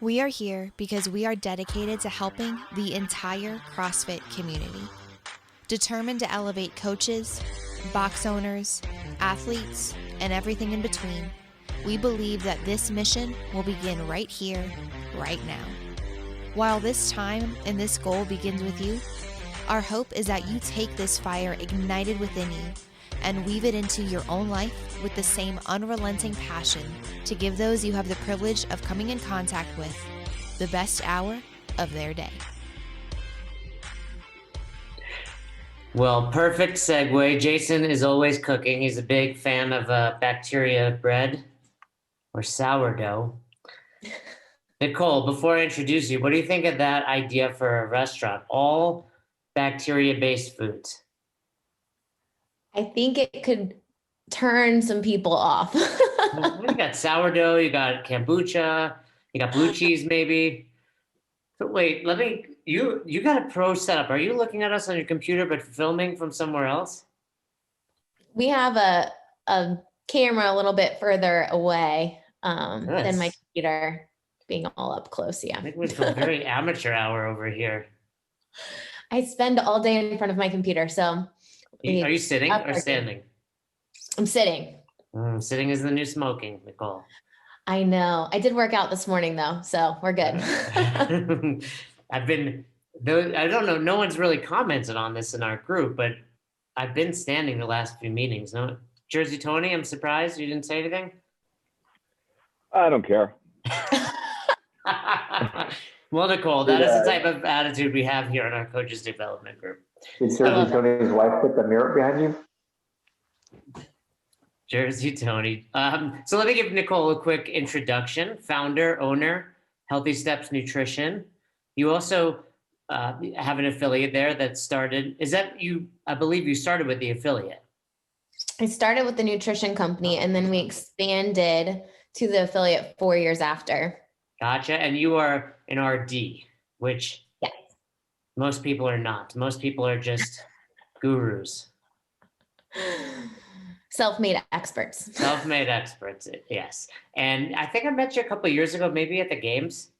We are here because we are dedicated to helping the entire CrossFit community. Determined to elevate coaches, box owners, athletes, and everything in between, we believe that this mission will begin right here, right now. While this time and this goal begins with you, our hope is that you take this fire ignited within you and weave it into your own life with the same unrelenting passion to give those you have the privilege of coming in contact with the best hour of their day. Well, perfect segue. Jason is always cooking. He's a big fan of bacteria bread or sourdough. Nicole, before I introduce you, what do you think of that idea for a restaurant? All bacteria-based foods. I think it could turn some people off. You got sourdough, you got kombucha, you got blue cheese maybe. So wait, you got a pro setup. Are you looking at us on your computer but filming from somewhere else? We have a camera a little bit further away than my computer being all up close, yeah. I think we feel very amateur hour over here. I spend all day in front of my computer, so. Are you sitting or standing? I'm sitting. Sitting is the new smoking, Nicole. I know. I did work out this morning though, so we're good. I don't know, no one's really commented on this in our group, but I've been standing the last few meetings. No, Jersey Tony, I'm surprised you didn't say anything. I don't care. Well, Nicole, that is the type of attitude we have here in our coaches development group. Did Jersey Tony's wife put the mirror behind you? Jersey Tony. So let me give Nicole a quick introduction. Founder, owner, Healthy Steps Nutrition. You also have an affiliate there that started. Is that you? I believe you started with the affiliate. I started with the nutrition company and then we expanded to the affiliate 4 years after. Gotcha. And you are an RD, which yes. Most people are not. Most people are just gurus. Self-made experts. Self-made experts, yes. And I think I met you a couple of years ago, maybe at the games.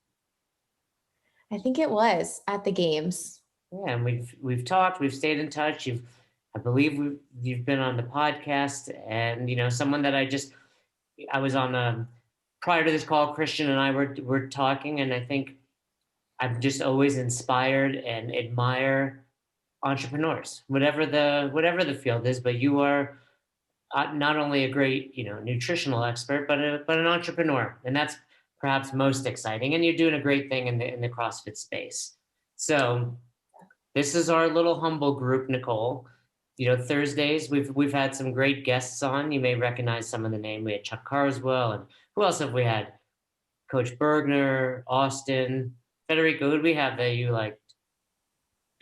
I think it was at the games. Yeah, and we've talked, we've stayed in touch. I believe you've been on the podcast, and someone that I was on prior to this call. Christian and I were talking, and I think I'm just always inspired and admire entrepreneurs, whatever the field is. But you are not only a great, nutritional expert, but an entrepreneur, and that's perhaps most exciting. And you're doing a great thing in the CrossFit space. So this is our little humble group, Nicole. Thursdays we've had some great guests on. You may recognize some of the name. We had Chuck Carswell, and who else have we had? Coach Bergner, Austin, Federico. Who did we have that you liked?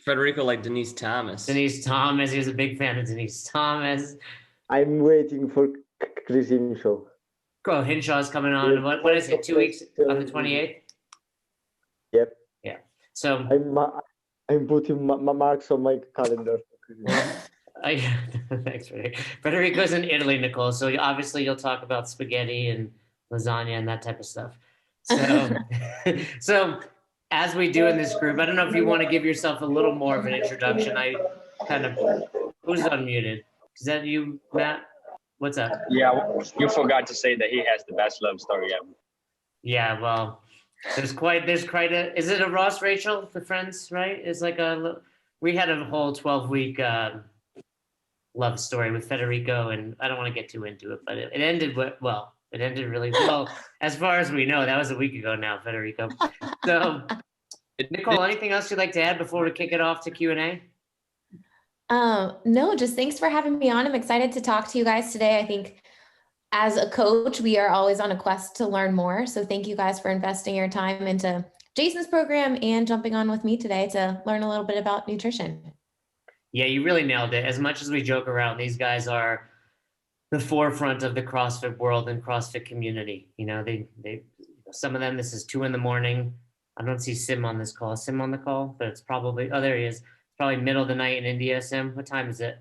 Federico liked Denise Thomas. Denise Thomas. He was a big fan of Denise Thomas. I'm waiting for Chris Hinshaw. Oh, Hinshaw's coming on. What is it? 2 weeks on the 28th? Yep. Yeah. So I'm putting my marks on my calendar. Thanks, Federico's in Italy, Nicole. So obviously you'll talk about spaghetti and lasagna and that type of stuff. So as we do in this group, I don't know if you want to give yourself a little more of an introduction. Who's unmuted? Is that you, Matt? What's up? Yeah, you forgot to say that he has the best love story ever. Yeah, well, there's quite a, is it a Ross Rachel for Friends, right? It's like we had a whole 12-week love story with Federico, and I don't want to get too into it, but it ended well. It ended really well. As far as we know, that was a week ago now, Federico. So, Nicole, anything else you'd like to add before we kick it off to Q&A? No, just thanks for having me on. I'm excited to talk to you guys today. I think as a coach, we are always on a quest to learn more. So thank you guys for investing your time into Jason's program and jumping on with me today to learn a little bit about nutrition. Yeah, you really nailed it. As much as we joke around, these guys are the forefront of the CrossFit world and CrossFit community. They some of them, this is 2 a.m. I don't see Sim on this call. Is Sim on the call? But it's probably, oh, there he is. It's probably middle of the night in India, Sim. What time is it?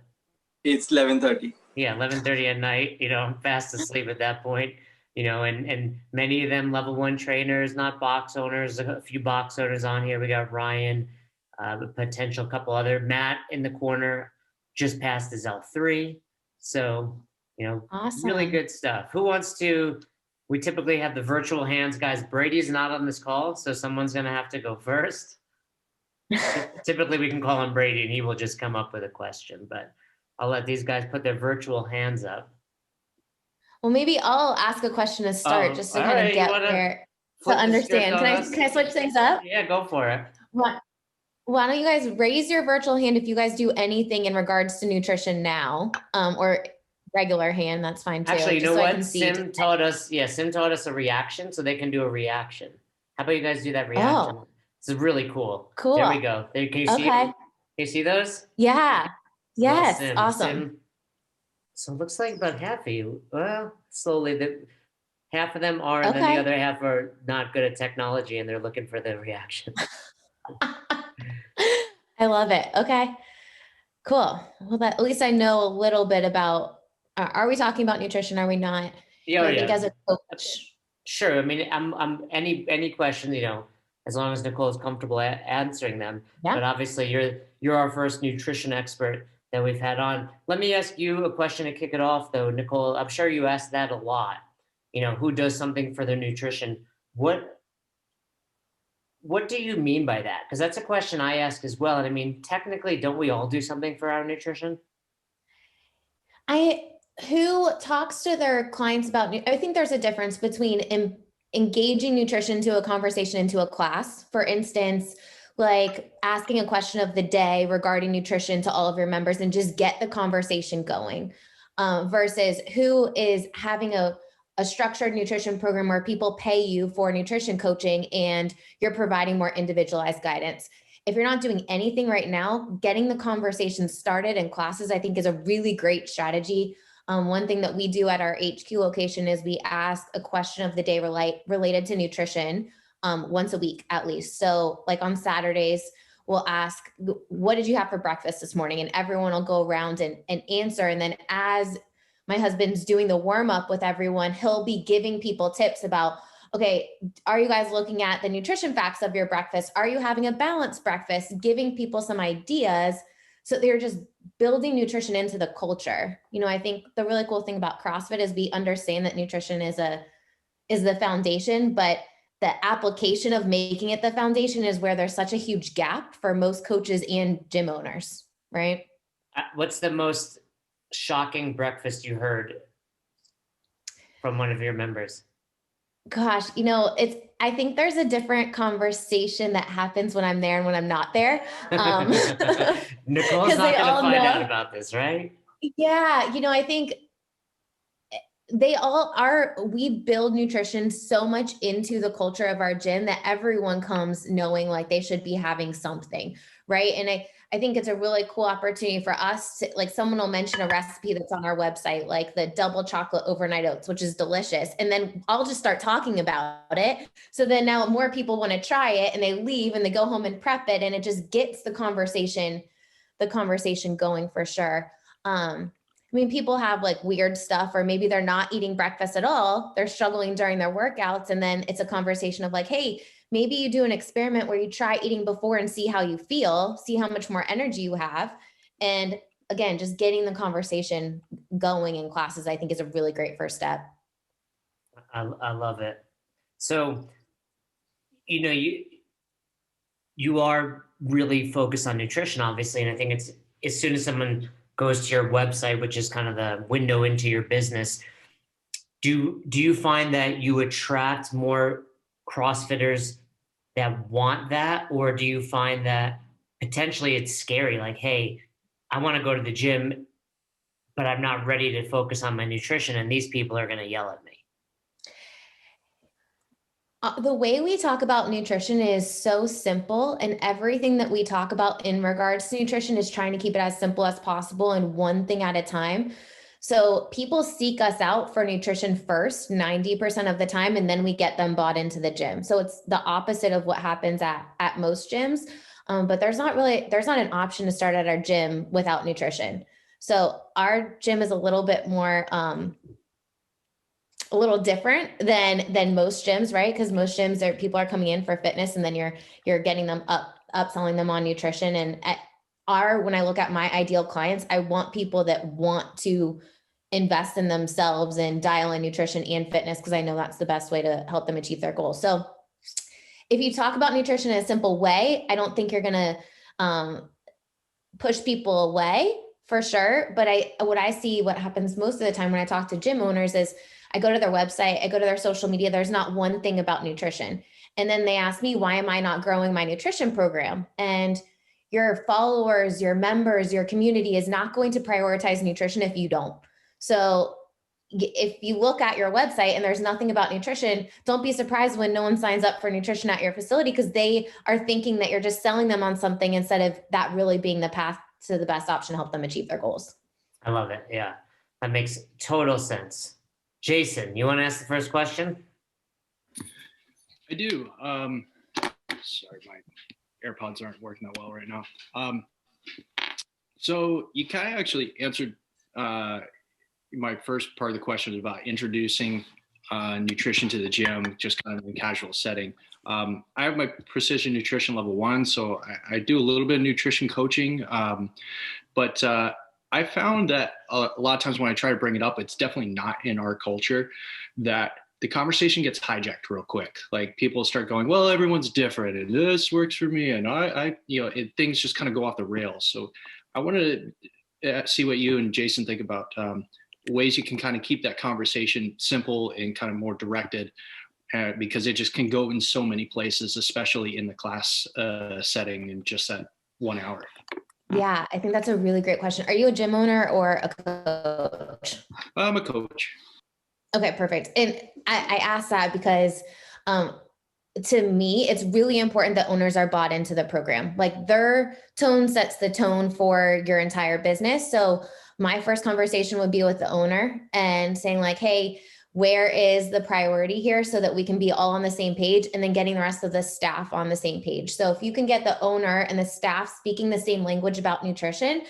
It's 11:30. Yeah, 11:30 at night. I'm fast asleep at that point. and many of them level 1 trainers, not box owners. A few box owners on here. We got Ryan, a potential couple other, Matt in the corner, just passed his L3. So, Awesome. really good stuff. Who wants to? We typically have the virtual hands, guys. Brady's not on this call, so someone's going to have to go first. Typically, we can call him Brady, and he will just come up with a question. But I'll let these guys put their virtual hands up. Well, maybe I'll ask a question to start, just to kind of get there to understand. Can I switch things up? Yeah, go for it. Why don't you guys raise your virtual hand if you guys do anything in regards to nutrition now, or regular hand, that's fine too. Actually, you know what? Sim taught us a reaction, so they can do a reaction. How about you guys do that reaction? Oh. It's really cool. Cool. There we go. Can you see? Okay. Can you see those? Yeah. Yes. Awesome. So it looks like about half of you. Well, slowly, half of them are, and then the other half are not good at technology, and they're looking for the reaction. I love it. Okay. Cool. Well, at least I know a little bit about. Are we talking about nutrition? Are we not? Yeah. I think as a coach. Sure. I mean, I'm any question, as long as Nicole is comfortable answering them. Yeah. But obviously, you're our first nutrition expert that we've had on. Let me ask you a question to kick it off, though, Nicole. I'm sure you ask that a lot. Who does something for their nutrition? What do you mean by that? Because that's a question I ask as well. And I mean, technically, don't we all do something for our nutrition? Who talks to their clients about, I think there's a difference between engaging nutrition to a conversation into a class. For instance, like asking a question of the day regarding nutrition to all of your members and just get the conversation going, versus who is having a structured nutrition program where people pay you for nutrition coaching and you're providing more individualized guidance. If you're not doing anything right now, getting the conversation started in classes, I think, is a really great strategy. One thing that we do at our HQ location is we ask a question of the day related to nutrition once a week at least. So like on Saturdays, we'll ask, what did you have for breakfast this morning? And everyone will go around and answer. And then as my husband's doing the warm up with everyone, he'll be giving people tips about, okay, are you guys looking at the nutrition facts of your breakfast? Are you having a balanced breakfast? Giving people some ideas. So they're just building nutrition into the culture. I think the really cool thing about CrossFit is we understand that nutrition is the foundation, but the application of making it the foundation is where there's such a huge gap for most coaches and gym owners, right? What's the most shocking breakfast you heard from one of your members? Gosh, I think there's a different conversation that happens when I'm there and when I'm not there. Nicole's not going to find out about this, right? Yeah. I think they all are, we build nutrition so much into the culture of our gym that everyone comes knowing like they should be having something, right? And I think it's a really cool opportunity for us to, like, someone will mention a recipe that's on our website, like the double chocolate overnight oats, which is delicious. And then I'll just start talking about it. So then now more people want to try it and they leave and they go home and prep it. And it just gets the conversation going for sure. People have like weird stuff, or maybe they're not eating breakfast at all. They're struggling during their workouts. And then it's a conversation of like, hey, maybe you do an experiment where you try eating before and see how you feel, see how much more energy you have. And again, just getting the conversation going in classes, I think, is a really great first step. I love it. So, you are really focused on nutrition, obviously. And I think it's, as soon as someone goes to your website, which is kind of the window into your business, do you find that you attract more CrossFitters that want that? Or do you find that potentially it's scary? Like, hey, I want to go to the gym, but I'm not ready to focus on my nutrition, and these people are going to yell at me. The way we talk about nutrition is so simple, and everything that we talk about in regards to nutrition is trying to keep it as simple as possible and one thing at a time. So people seek us out for nutrition first, 90% of the time, and then we get them bought into the gym. So it's the opposite of what happens at most gyms. But there's not an option to start at our gym without nutrition. So our gym is a little bit more a little different than most gyms, right? Because most gyms people are coming in for fitness, and then you're getting them upselling them on nutrition. And when I look at my ideal clients, I want people that want to invest in themselves and dial in nutrition and fitness, because I know that's the best way to help them achieve their goals. So if you talk about nutrition in a simple way, I don't think you're going to push people away, for sure. But what I see, what happens most of the time when I talk to gym owners is I go to their website, I go to their social media, there's not one thing about nutrition. And then they ask me, why am I not growing my nutrition program? And your followers, your members, your community is not going to prioritize nutrition if you don't. So if you look at your website and there's nothing about nutrition, don't be surprised when no one signs up for nutrition at your facility, because they are thinking that you're just selling them on something instead of that really being the path to the best option to help them achieve their goals. I love it. Yeah, that makes total sense. Jason, you want to ask the first question? I do. Sorry, my AirPods aren't working that well right now. So you kind of actually answered my first part of the question about introducing nutrition to the gym, just kind of in a casual setting. I have my precision nutrition level 1, so I do a little bit of nutrition coaching. But I found that a lot of times when I try to bring it up, it's definitely not in our culture, that the conversation gets hijacked real quick. Like people start going, well, everyone's different and this works for me. And things just kind of go off the rails. So I wanted to see what you and Jason think about ways you can kind of keep that conversation simple and kind of more directed, because it just can go in so many places, especially in the class setting in just that 1 hour. Yeah, I think that's a really great question. Are you a gym owner or a coach? I'm a coach. Okay, perfect. And I asked that because to me, it's really important that owners are bought into the program. Like their tone sets the tone for your entire business. So my first conversation would be with the owner and saying like, hey, where is the priority here, so that we can be all on the same page, and then getting the rest of the staff on the same page. So if you can get the owner and the staff speaking the same language about nutrition,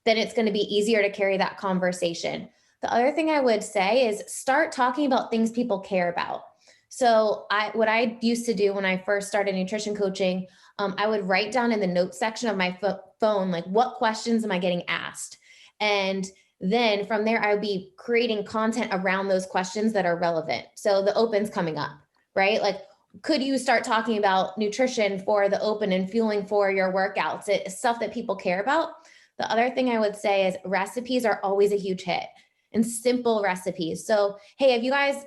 then it's going to be easier to carry that conversation. The other thing I would say is start talking about things people care about. So what I used to do when I first started nutrition coaching, I would write down in the notes section of my phone, like, what questions am I getting asked? And then from there, I would be creating content around those questions that are relevant. So the open's coming up, right? Like, could you start talking about nutrition for the open and fueling for your workouts? It's stuff that people care about. The other thing I would say is recipes are always a huge hit, and simple recipes. So, hey, if you guys,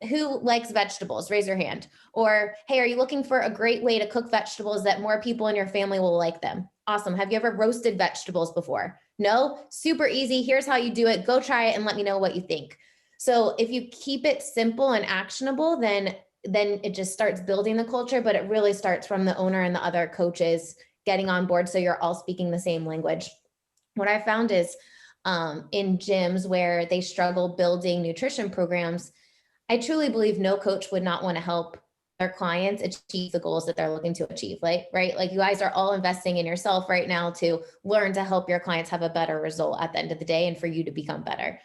who likes vegetables, raise your hand. Or, hey, are you looking for a great way to cook vegetables that more people in your family will like them? Awesome. Have you ever roasted vegetables before? No? Super easy. Here's how you do it. Go try it and let me know what you think. So if you keep it simple and actionable, then it just starts building the culture, but it really starts from the owner and the other coaches getting on board, so you're all speaking the same language. What I found is in gyms where they struggle building nutrition programs, I truly believe no coach would not want to help their clients achieve the goals that they're looking to achieve. Right? Like you guys are all investing in yourself right now to learn to help your clients have a better result at the end of the day and for you to become better.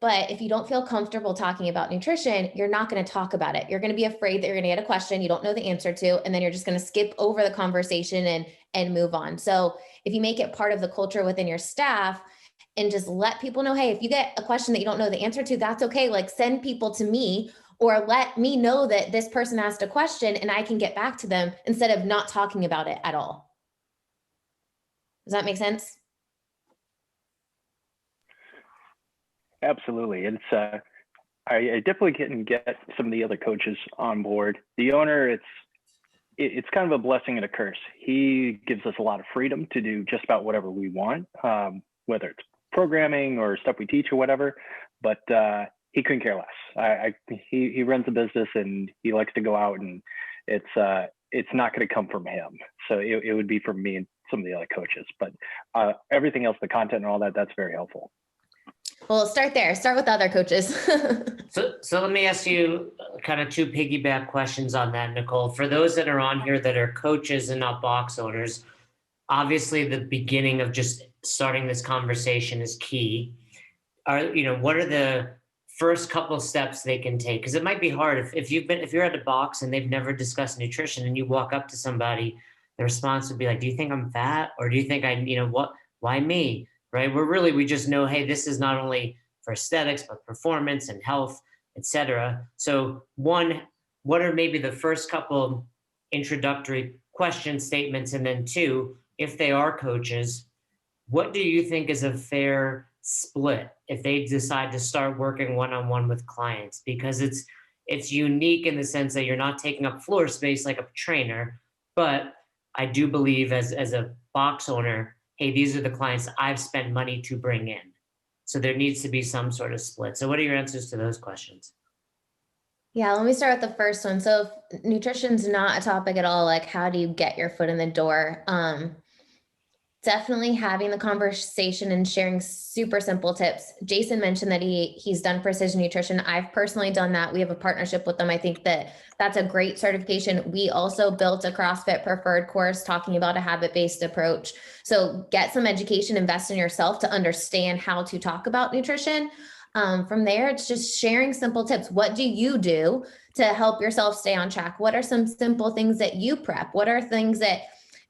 But if you don't feel comfortable talking about nutrition, you're not going to talk about it. You're going to be afraid that you're going to get a question you don't know the answer to, and then you're just going to skip over the conversation and move on. So if you make it part of the culture within your staff and just let people know, hey, if you get a question that you don't know the answer to, that's okay. Like send people to me, or let me know that this person asked a question and I can get back to them instead of not talking about it at all. Does that make sense? Absolutely. It's I definitely can get some of the other coaches on board. The owner, it's kind of a blessing and a curse. He gives us a lot of freedom to do just about whatever we want, whether it's programming or stuff we teach or whatever, but he couldn't care less. He runs a business and he likes to go out, and it's not going to come from him. So it would be from me and some of the other coaches, but everything else, the content and all that, that's very helpful. Well, start there. Start with other coaches. So let me ask you kind of two piggyback questions on that, Nicole. For those that are on here that are coaches and not box owners, obviously the beginning of just starting this conversation is key. What are the first couple steps they can take? Because it might be hard if you're at a box and they've never discussed nutrition and you walk up to somebody, the response would be like, do you think I'm fat? Or do you think why me? Right? We just know, hey, this is not only for aesthetics, but performance and health, etc. So one, what are maybe the first couple introductory question statements? And then two, if they are coaches, what do you think is a fair split if they decide to start working one-on-one with clients? Because it's unique in the sense that you're not taking up floor space like a trainer, but I do believe as a box owner, hey, these are the clients I've spent money to bring in. So there needs to be some sort of split. So what are your answers to those questions? Yeah, let me start with the first one. So if nutrition's not a topic at all, like how do you get your foot in the door? Definitely having the conversation and sharing super simple tips. Jason mentioned that he's done precision nutrition. I've personally done that. We have a partnership with them. I think that's a great certification. We also built a CrossFit preferred course talking about a habit-based approach. So get some education, invest in yourself to understand how to talk about nutrition. From there, it's just sharing simple tips. What do you do to help yourself stay on track? What are some simple things that you prep? What are things that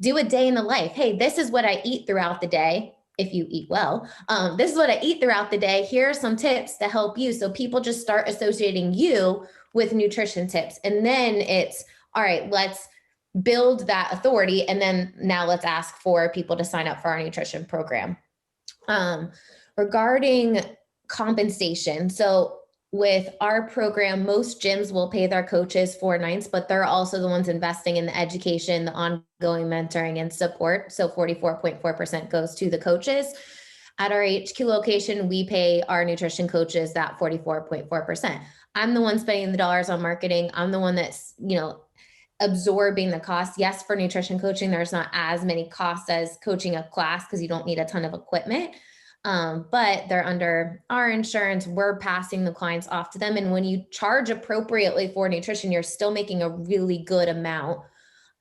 do a day in the life? Hey, this is what I eat throughout the day. If you eat well, this is what I eat throughout the day. Here are some tips to help you. So people just start associating you with nutrition tips. And then it's, all right, let's build that authority. And then now let's ask for people to sign up for our nutrition program. Regarding compensation. So with our program, most gyms will pay their coaches $4.99, but they're also the ones investing in the education, the ongoing mentoring and support. So 44.4% goes to the coaches. At our HQ location, we pay our nutrition coaches that 44.4%. I'm the one spending the dollars on marketing. I'm the one that's, absorbing the cost. Yes, for nutrition coaching, there's not as many costs as coaching a class because you don't need a ton of equipment. But they're under our insurance. We're passing the clients off to them. And when you charge appropriately for nutrition, you're still making a really good amount.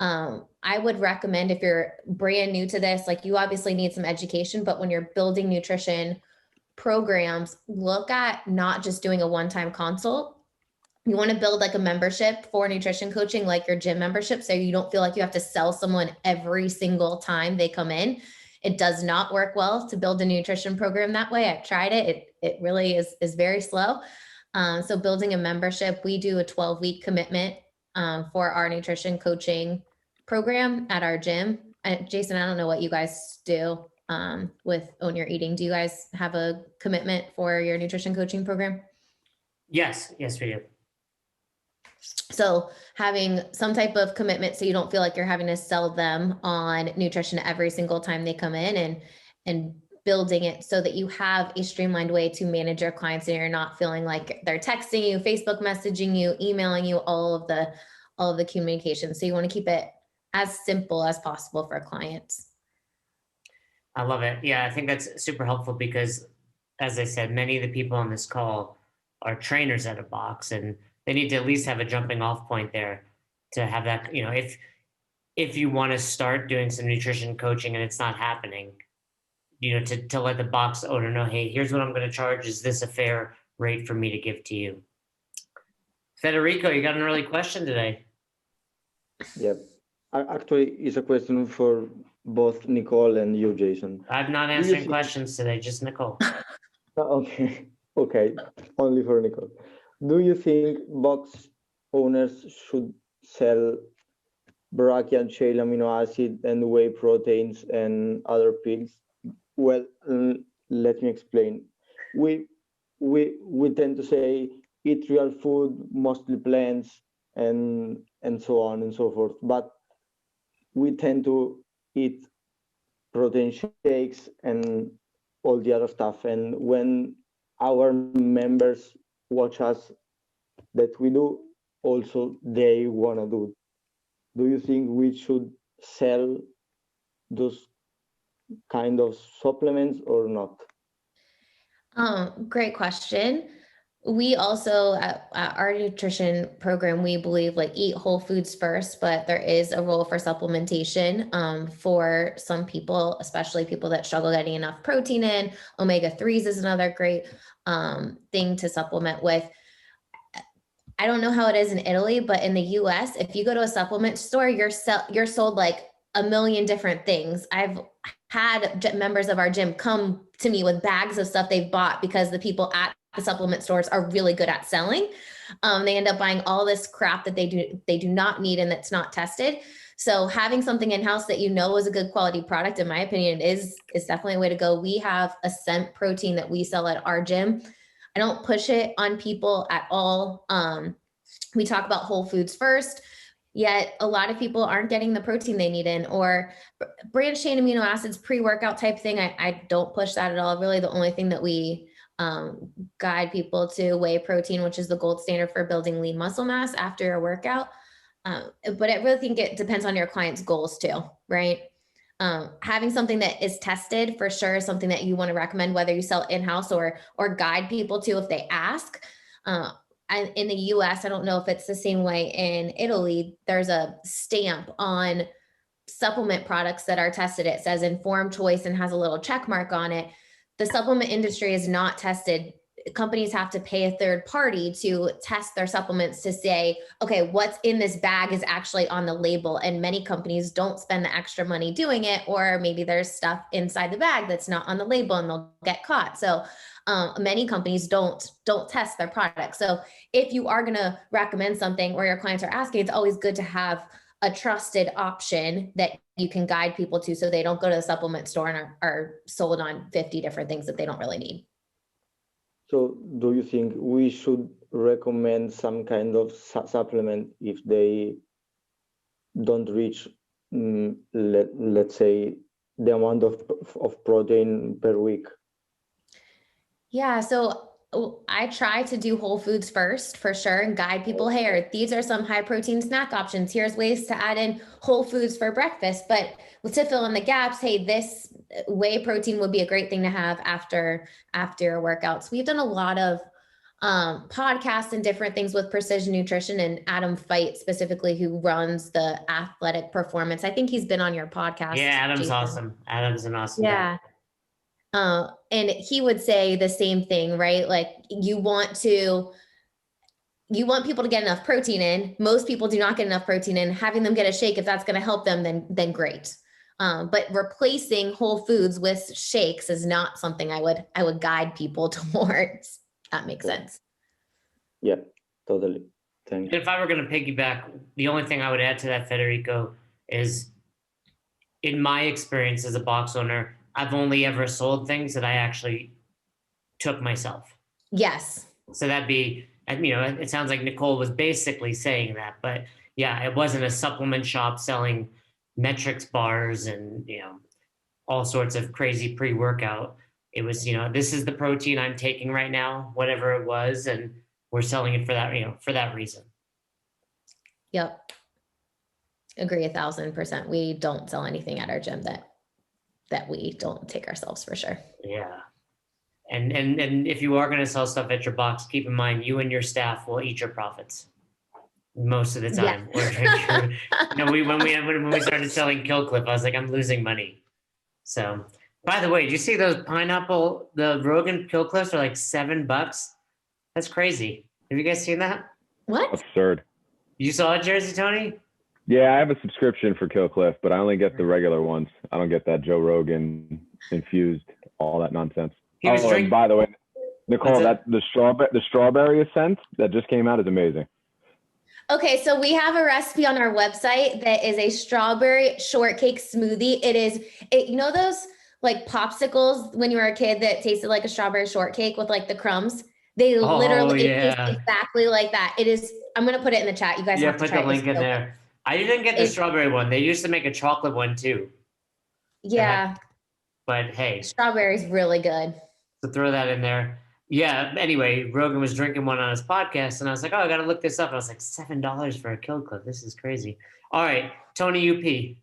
I would recommend if you're brand new to this, like you obviously need some education, but when you're building nutrition programs, look at not just doing a one-time consult. You want to build like a membership for nutrition coaching, like your gym membership. So you don't feel like you have to sell someone every single time they come in. It does not work well to build a nutrition program that way. I've tried it. It really is very slow. So building a membership, we do a 12-week commitment for our nutrition coaching program at our gym. Jason, I don't know what you guys do with Own Your Eating. Do you guys have a commitment for your nutrition coaching program? Yes, we do. So having some type of commitment so you don't feel like you're having to sell them on nutrition every single time they come in, and building it so that you have a streamlined way to manage your clients and you're not feeling like they're texting you, Facebook messaging you, emailing you, all of the communication. So you want to keep it as simple as possible for clients. I love it. Yeah, I think that's super helpful because, as I said, many of the people on this call are trainers at a box, and they need to at least have a jumping off point there to have that, if you want to start doing some nutrition coaching and it's not happening, to let the box owner know, hey, here's what I'm going to charge. Is this a fair rate for me to give to you? Federico, you got an early question today. Yep. Actually, it's a question for both Nicole and you, Jason. I'm not answering questions today, just Nicole. Okay. Only for Nicole. Do you think box owners should sell brachial shale amino acid and whey proteins and other pills? Well, let me explain. We tend to say eat real food, mostly plants, and so on and so forth. But we tend to eat protein shakes and all the other stuff. And when our members watch us that we do, also they want to do. Do you think we should sell those kind of supplements or not? Great question. We also at our nutrition program, we believe like eat whole foods first, but there is a role for supplementation for some people, especially people that struggle getting enough protein in. Omega-3s is another great thing to supplement with. I don't know how it is in Italy, but in the US, if you go to a supplement store, you're sold like a million different things. I've had members of our gym come to me with bags of stuff they've bought because the people at the supplement stores are really good at selling. They end up buying all this crap that they do not need and that's not tested. So having something in-house that you know is a good quality product, in my opinion, is definitely a way to go. We have a scent protein that we sell at our gym. I don't push it on people at all. We talk about whole foods first, yet a lot of people aren't getting the protein they need in, or branched chain amino acids, pre-workout type thing. I don't push that at all. Really, the only thing that we guide people to whey protein, which is the gold standard for building lean muscle mass after a workout. But I really think it depends on your client's goals too, right? Having something that is tested for sure is something that you want to recommend, whether you sell in-house or guide people to if they ask. In the US, I don't know if it's the same way in Italy. There's a stamp on supplement products that are tested. It says informed choice and has a little check mark on it. The supplement industry is not tested. Companies have to pay a third party to test their supplements to say, okay, what's in this bag is actually on the label. And many companies don't spend the extra money doing it, or maybe there's stuff inside the bag that's not on the label and they'll get caught. So many companies don't test their products. So if you are going to recommend something or your clients are asking, it's always good to have a trusted option that you can guide people to so they don't go to the supplement store and are sold on 50 different things that they don't really need. So do you think we should recommend some kind of supplement if they don't reach, let's say, the amount of protein per week? Yeah, so I try to do whole foods first for sure and guide people here. These are some high protein snack options. Here's ways to add in whole foods for breakfast, but to fill in the gaps, hey, this whey protein would be a great thing to have after workouts. We've done a lot of podcasts and different things with Precision Nutrition, and Adam Fight specifically, who runs the Athletic Performance. I think he's been on your podcast. Yeah, Adam's Jason. awesome. Adam's an awesome guy. And he would say the same thing, right? Like you want people to get enough protein in. Most people do not get enough protein in. Having them get a shake, if that's going to help them, then great. But replacing whole foods with shakes is not something I would guide people towards. That makes sense. Yeah, totally. Thank you. If I were going to piggyback, the only thing I would add to that, Federico, is in my experience as a box owner, I've only ever sold things that I actually took myself. Yes. So that'd be, it sounds like Nicole was basically saying that, but yeah, it wasn't a supplement shop selling metrics bars and, all sorts of crazy pre-workout. It was, this is the protein I'm taking right now, whatever it was, and we're selling it for that, for that reason. Yep. Agree 1,000%. We don't sell anything at our gym that we don't take ourselves for sure. Yeah. And if you are going to sell stuff at your box, keep in mind you and your staff will eat your profits most of the time. Yeah. When we started selling Killclip, I was like, I'm losing money. So, by the way, did you see those the Rogan Killclips are like $7? That's crazy. Have you guys seen that? What? Absurd. You saw it, Jersey Tony? Yeah, I have a subscription for Killclip, but I only get the regular ones. I don't get that Joe Rogan infused, all that nonsense. And by the way, Nicole, the strawberry scent that just came out is amazing. Okay, so we have a recipe on our website that is a strawberry shortcake smoothie. You know those like popsicles when you were a kid that tasted like a strawberry shortcake with like the crumbs? They literally taste exactly like that. It is. I'm gonna put it in the chat. You guys have to try it. Put the link in there. I didn't get the strawberry one. They used to make a chocolate one too. Yeah. But hey. Strawberry is really good. So throw that in there. Yeah. Anyway, Rogan was drinking one on his podcast and I was like, oh, I got to look this up. I was like, $7 for a Killclip. This is crazy. All right. Tony UP. Hey,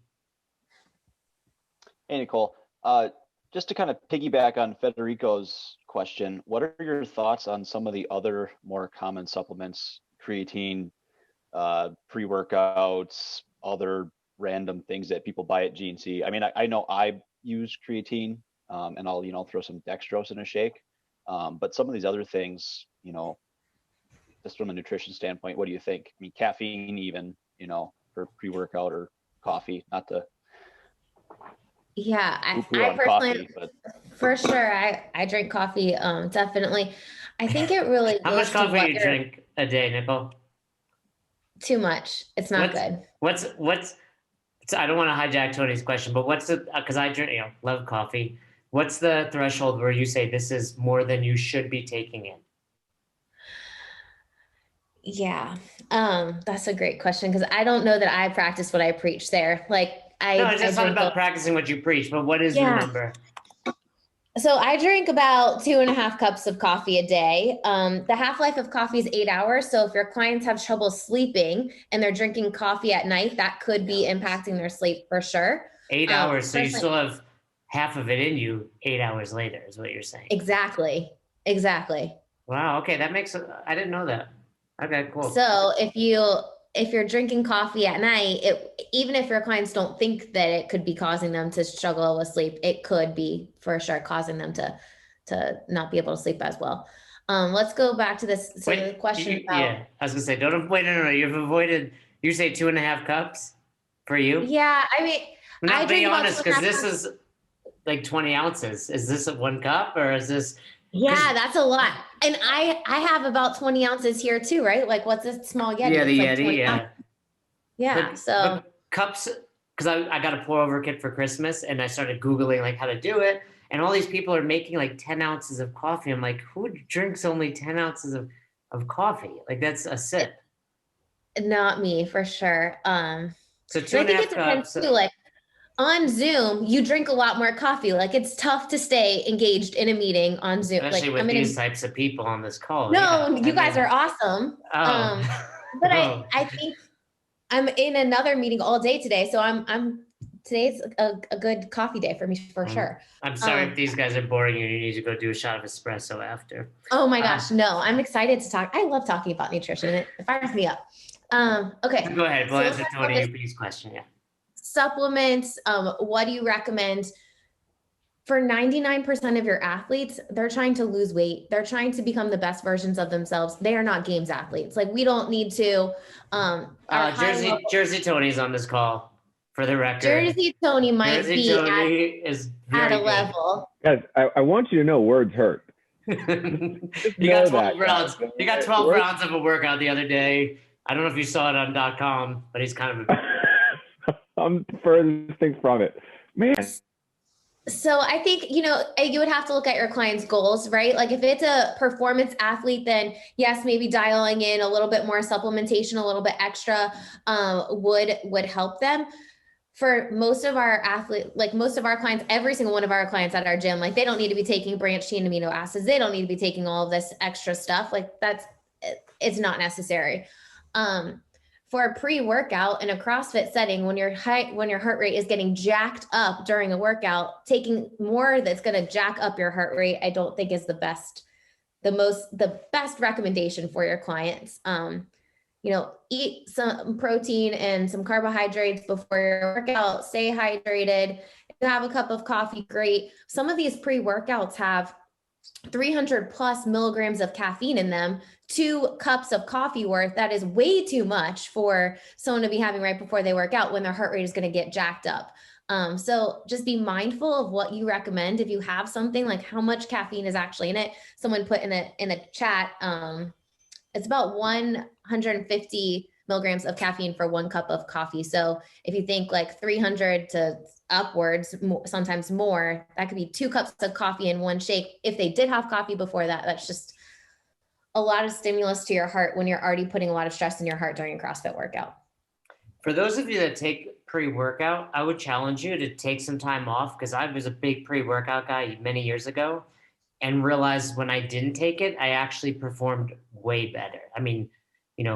Nicole. Just to kind of piggyback on Federico's question. What are your thoughts on some of the other more common supplements, creatine, pre-workouts, other random things that people buy at GNC? I mean, I know I use creatine, and I'll throw some dextrose in a shake. But some of these other things, just from a nutrition standpoint, what do you think? I mean, caffeine even, for pre-workout or coffee, not to Yeah, I coffee, personally, but for sure, I drink coffee. Definitely. I think it really How much goes to coffee do you drink a day, Nicole? Too much. It's not good. What's I don't want to hijack Tony's question, but what's the, because I drink, love coffee. What's the threshold where you say this is more than you should be taking in? Yeah. That's a great question, because I don't know that I practice what I preach there. Like No, it's just not about practicing what you preach, but what is your number? So I drink about 2.5 cups of coffee a day. The half-life of coffee is 8 hours. So if your clients have trouble sleeping and they're drinking coffee at night, that could be impacting their sleep for sure. 8 hours. So you still have half of it in you 8 hours later is what you're saying. Exactly. Wow. Okay. That makes I didn't know that. Okay, cool. So if you're drinking coffee at night, even if your clients don't think that it could be causing them to struggle with sleep, it could be for sure causing them to not be able to sleep as well. Let's go back to this. So the question about, I was gonna say, no. You've avoided. You say 2.5 cups for you. Yeah, I mean, I be honest, because this is like 20 ounces. Is this a 1 cup or is this? Yeah, that's a lot. And I have about 20 ounces here too, right? Like what's a small Yeti? Yeah, the it's Yeti, like yeah. But cups, because I got a pour over kit for Christmas and I started Googling like how to do it. And all these people are making like 10 ounces of coffee. I'm like, who drinks only 10 ounces of coffee? Like that's a sip. Not me for sure. So 2.5 cups. Too, like on Zoom, you drink a lot more coffee. Like it's tough to stay engaged in a meeting on Zoom. Especially like with these types of people on this call. No, you guys are awesome. But I think I'm in another meeting all day today. So today's a good coffee day for me for sure. I'm sorry if these guys are boring you. You need to go do a shot of espresso after. Oh my gosh, no, I'm excited to talk. I love talking about nutrition. It fires me up. Okay. Go ahead. We'll answer Tony B's question. Yeah. Supplements. What do you recommend? For 99% of your athletes, they're trying to lose weight. They're trying to become the best versions of themselves. They are not games athletes. Like we don't need to. Jersey Tony's on this call, for the record. Jersey Tony might be at a level. Guys, I want you to know words hurt. You got 12 rounds. You got 12 rounds of a workout the other day. I don't know if you saw it on .com, but he's kind of. I'm furthest thing from it, man. So I think, you would have to look at your client's goals, right? Like if it's a performance athlete, then yes, maybe dialing in a little bit more supplementation, a little bit extra would help them. For most of our most of our clients, every single one of our clients at our gym, like they don't need to be taking branched chain amino acids. They don't need to be taking all of this extra stuff. Like it's not necessary. For a pre-workout in a CrossFit setting, when your heart rate is getting jacked up during a workout, taking more that's going to jack up your heart rate, I don't think is the best recommendation for your clients. Eat some protein and some carbohydrates before your workout, stay hydrated. If you have a cup of coffee, great. Some of these pre-workouts have 300 plus milligrams of caffeine in them. 2 cups of coffee worth, that is way too much for someone to be having right before they work out when their heart rate is going to get jacked up. So just be mindful of what you recommend. If you have something, like how much caffeine is actually in it. Someone put in the chat, it's about 150 milligrams of caffeine for 1 cup of coffee. So if you think like 300 to upwards, sometimes more, that could be 2 cups of coffee in 1 shake. If they did have coffee before that, that's just a lot of stimulus to your heart when you're already putting a lot of stress in your heart during a CrossFit workout. For those of you that take pre-workout, I would challenge you to take some time off, because I was a big pre-workout guy many years ago and realized when I didn't take it, I actually performed way better. I mean,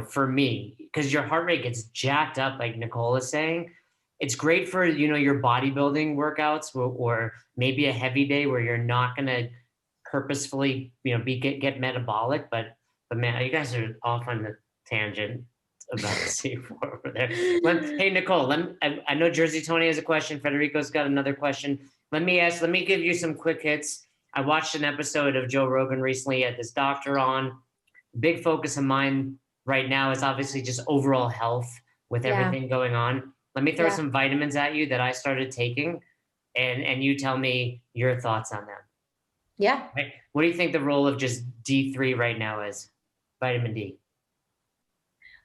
for me, because your heart rate gets jacked up, like Nicole is saying. It's great for, your bodybuilding workouts or maybe a heavy day where you're not going to purposefully, get metabolic, but man, you guys are off on the tangent about the C4 over there. Hey, Nicole, I know Jersey Tony has a question. Federico's got another question. Let me give you some quick hits. I watched an episode of Joe Rogan recently. He had this doctor on. Big focus of mine right now is obviously just overall health with everything going on. Let me throw some vitamins at you that I started taking, and you tell me your thoughts on them. Yeah. Right? What do you think the role of just D3 right now is? Vitamin D.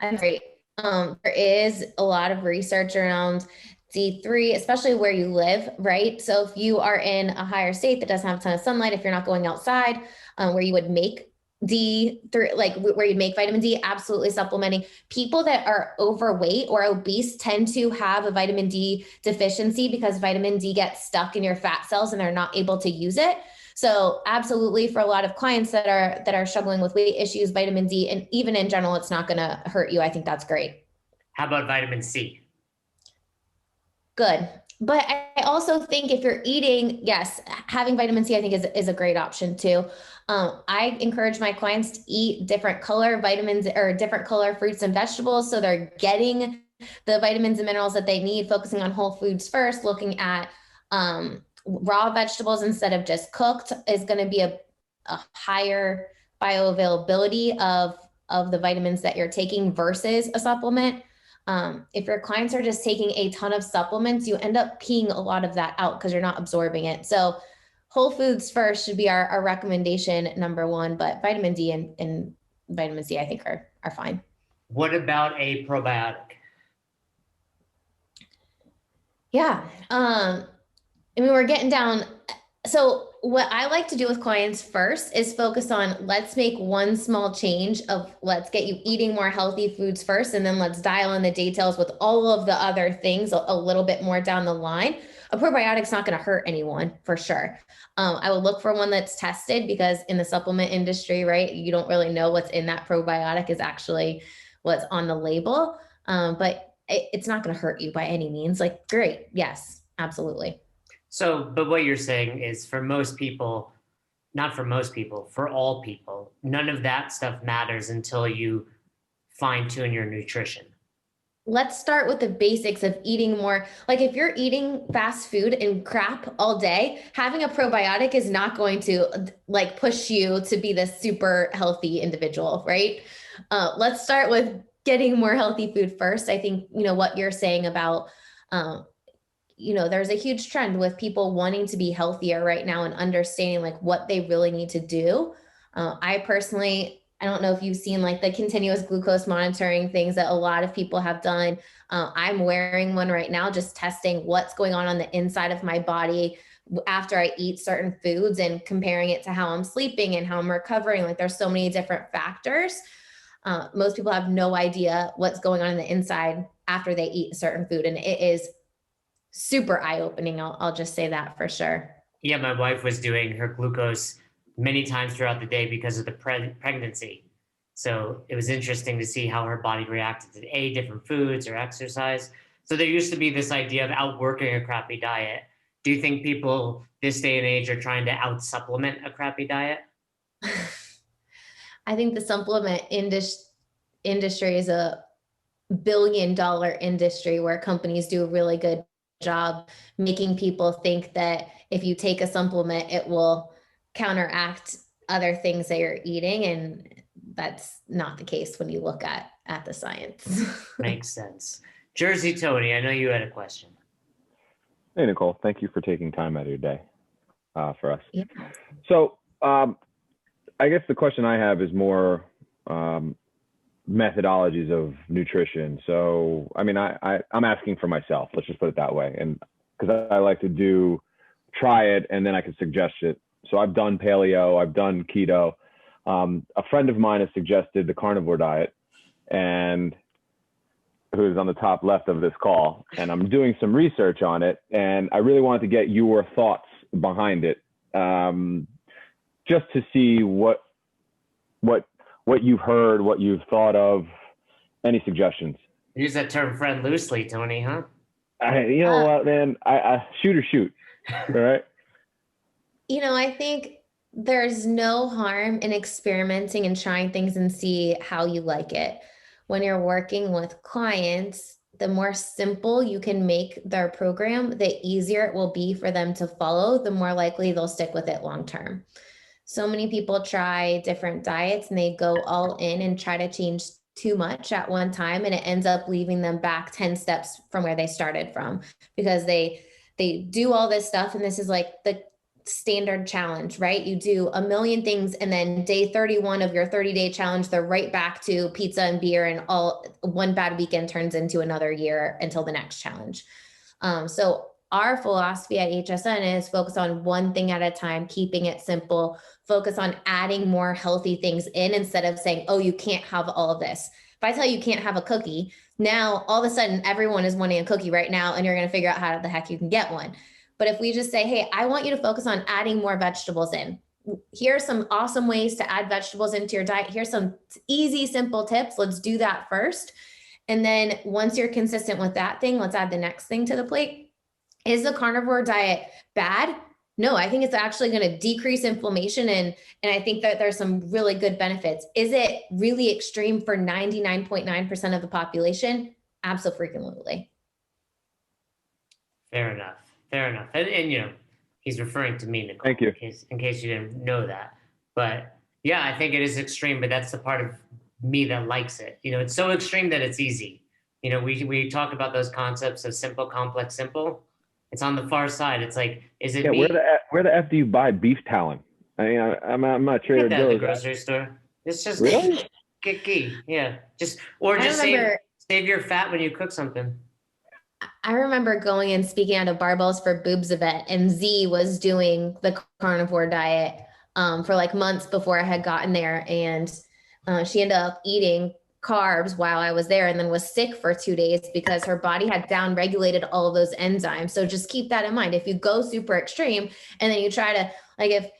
I'm great. There is a lot of research around D3, especially where you live, right? So if you are in a higher state that doesn't have a ton of sunlight, if you're not going outside, where you would make D3, like where you'd make vitamin D, absolutely supplementing. People that are overweight or obese tend to have a vitamin D deficiency because vitamin D gets stuck in your fat cells and they're not able to use it. So absolutely, for a lot of clients that are struggling with weight issues, vitamin D, and even in general, it's not going to hurt you. I think that's great. How about vitamin C? Good. But I also think if you're eating, yes, having vitamin C, I think is a great option too. I encourage my clients to eat different color vitamins or different color fruits and vegetables. So they're getting the vitamins and minerals that they need, focusing on whole foods first, looking at raw vegetables instead of just cooked is going to be a higher bioavailability of the vitamins that you're taking versus a supplement. If your clients are just taking a ton of supplements, you end up peeing a lot of that out because you're not absorbing it. So whole foods first should be our recommendation number one, but vitamin D and vitamin C, I think are fine. What about a probiotic? Yeah. I mean, we're getting down. So what I like to do with clients first is focus on, let's make one small change of let's get you eating more healthy foods first. And then let's dial in the details with all of the other things a little bit more down the line. A probiotic's not going to hurt anyone for sure. I would look for one that's tested because in the supplement industry, right, you don't really know what's in that probiotic is actually what's on the label. But it's not going to hurt you by any means. Like, great. Yes, absolutely. So, but what you're saying is for most people, not for most people, for all people, none of that stuff matters until you fine tune your nutrition. Let's start with the basics of eating more. Like if you're eating fast food and crap all day, having a probiotic is not going to like push you to be this super healthy individual, right? Let's start with getting more healthy food first. I think, what you're saying about, there's a huge trend with people wanting to be healthier right now and understanding like what they really need to do. I don't know if you've seen like the continuous glucose monitoring things that a lot of people have done. I'm wearing one right now, just testing what's going on the inside of my body after I eat certain foods and comparing it to how I'm sleeping and how I'm recovering. Like there's so many different factors. Most people have no idea what's going on the inside after they eat a certain food. And it is super eye-opening. I'll just say that for sure. Yeah, my wife was doing her glucose many times throughout the day because of the pregnancy. So it was interesting to see how her body reacted to different foods or exercise. So there used to be this idea of outworking a crappy diet. Do you think people this day and age are trying to out-supplement a crappy diet? I think the supplement industry is a billion-dollar industry where companies do a really good job making people think that if you take a supplement, it will counteract other things that you're eating. And that's not the case when you look at the science. Makes sense. Jersey Tony, I know you had a question. Hey, Nicole, thank you for taking time out of your day for us. Yeah. So I guess the question I have is more methodologies of nutrition. So, I mean, I'm asking for myself, let's just put it that way. And because I like to try it and then I can suggest it. So I've done paleo, I've done keto. A friend of mine has suggested the carnivore diet, and who's on the top left of this call. And I'm doing some research on it, and I really wanted to get your thoughts behind it, just to see what you've heard, what you've thought of, any suggestions. Use that term friend loosely, Tony, huh? You know what, man? I shoot or shoot, all right? I think there's no harm in experimenting and trying things and see how you like it. When you're working with clients, the more simple you can make their program, the easier it will be for them to follow, the more likely they'll stick with it long term. So many people try different diets and they go all in and try to change too much at one time, and it ends up leaving them back 10 steps from where they started from, because they do all this stuff, and this is like the standard challenge, right? You do a million things, and then day 31 of your 30-day challenge, they're right back to pizza and beer, and all one bad weekend turns into another year until the next challenge. So our philosophy at HSN is focus on one thing at a time, keeping it simple, focus on adding more healthy things in instead of saying, oh, you can't have all of this. If I tell you can't have a cookie, now all of a sudden everyone is wanting a cookie right now, and you're going to figure out how the heck you can get one. But if we just say, hey, I want you to focus on adding more vegetables in. Here are some awesome ways to add vegetables into your diet. Here's some easy, simple tips. Let's do that first. And then once you're consistent with that thing, let's add the next thing to the plate. Is the carnivore diet bad? No, I think it's actually going to decrease inflammation. And I think that there's some really good benefits. Is it really extreme for 99.9% of the population? Absolutely. Fair enough. Fair enough. And you know, he's referring to me, Nicole. Thank you. In case you didn't know that. But yeah, I think it is extreme, but that's the part of me that likes it. You know, it's so extreme that it's easy. You know, we talk about those concepts of simple, complex, simple. It's on the far side. It's like, is it me? Where the F do you buy beef talon? I mean, I'm not sure. Get that at the grocery store. It's just really? Get ghee. Yeah. Just save your fat when you cook something. I remember going and speaking at a Barbells for Boobs event, and Z was doing the carnivore diet for like months before I had gotten there. And she ended up eating carbs while I was there, and then was sick for 2 days because her body had down-regulated all of those enzymes. So just keep that in mind. If you go super extreme and then you try to, like, if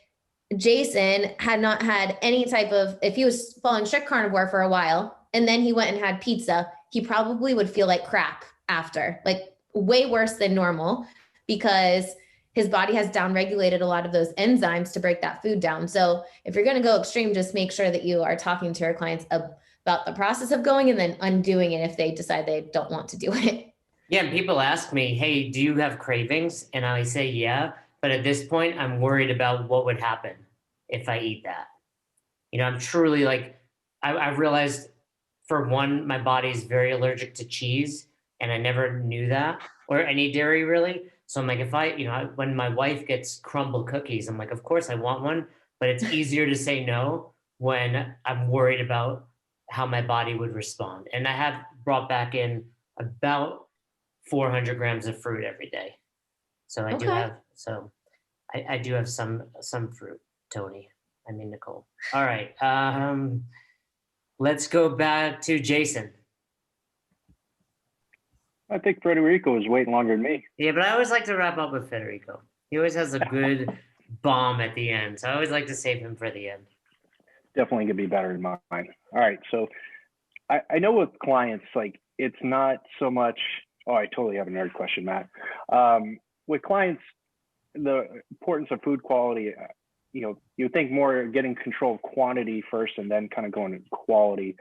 Jason had not had any type of, if he was following strict carnivore for a while and then he went and had pizza, he probably would feel like crap after, like way worse than normal, because his body has down-regulated a lot of those enzymes to break that food down. So if you're going to go extreme, just make sure that you are talking to your clients about the process of going and then undoing it if they decide they don't want to do it. Yeah, and people ask me, hey, do you have cravings? And I say, yeah, but at this point, I'm worried about what would happen if I eat that. You know, I'm truly like, I've realized, for one, my body is very allergic to cheese, and I never knew that, or any dairy really. So I'm like, if when my wife gets crumble cookies, I'm like, of course I want one, but it's easier to say no when I'm worried about how my body would respond. And I have brought back in about 400 grams of fruit every day. So I do have some fruit, Nicole. All right. Let's go back to Jason. I think Federico is waiting longer than me. Yeah, but I always like to wrap up with Federico. He always has a good bomb at the end. So I always like to save him for the end. Definitely gonna be better than mine. All right. So I know with clients, like, it's not so much, I totally have a nerd question, Matt. With clients, the importance of food quality, you think more getting control of quantity first and then kind of going to quality,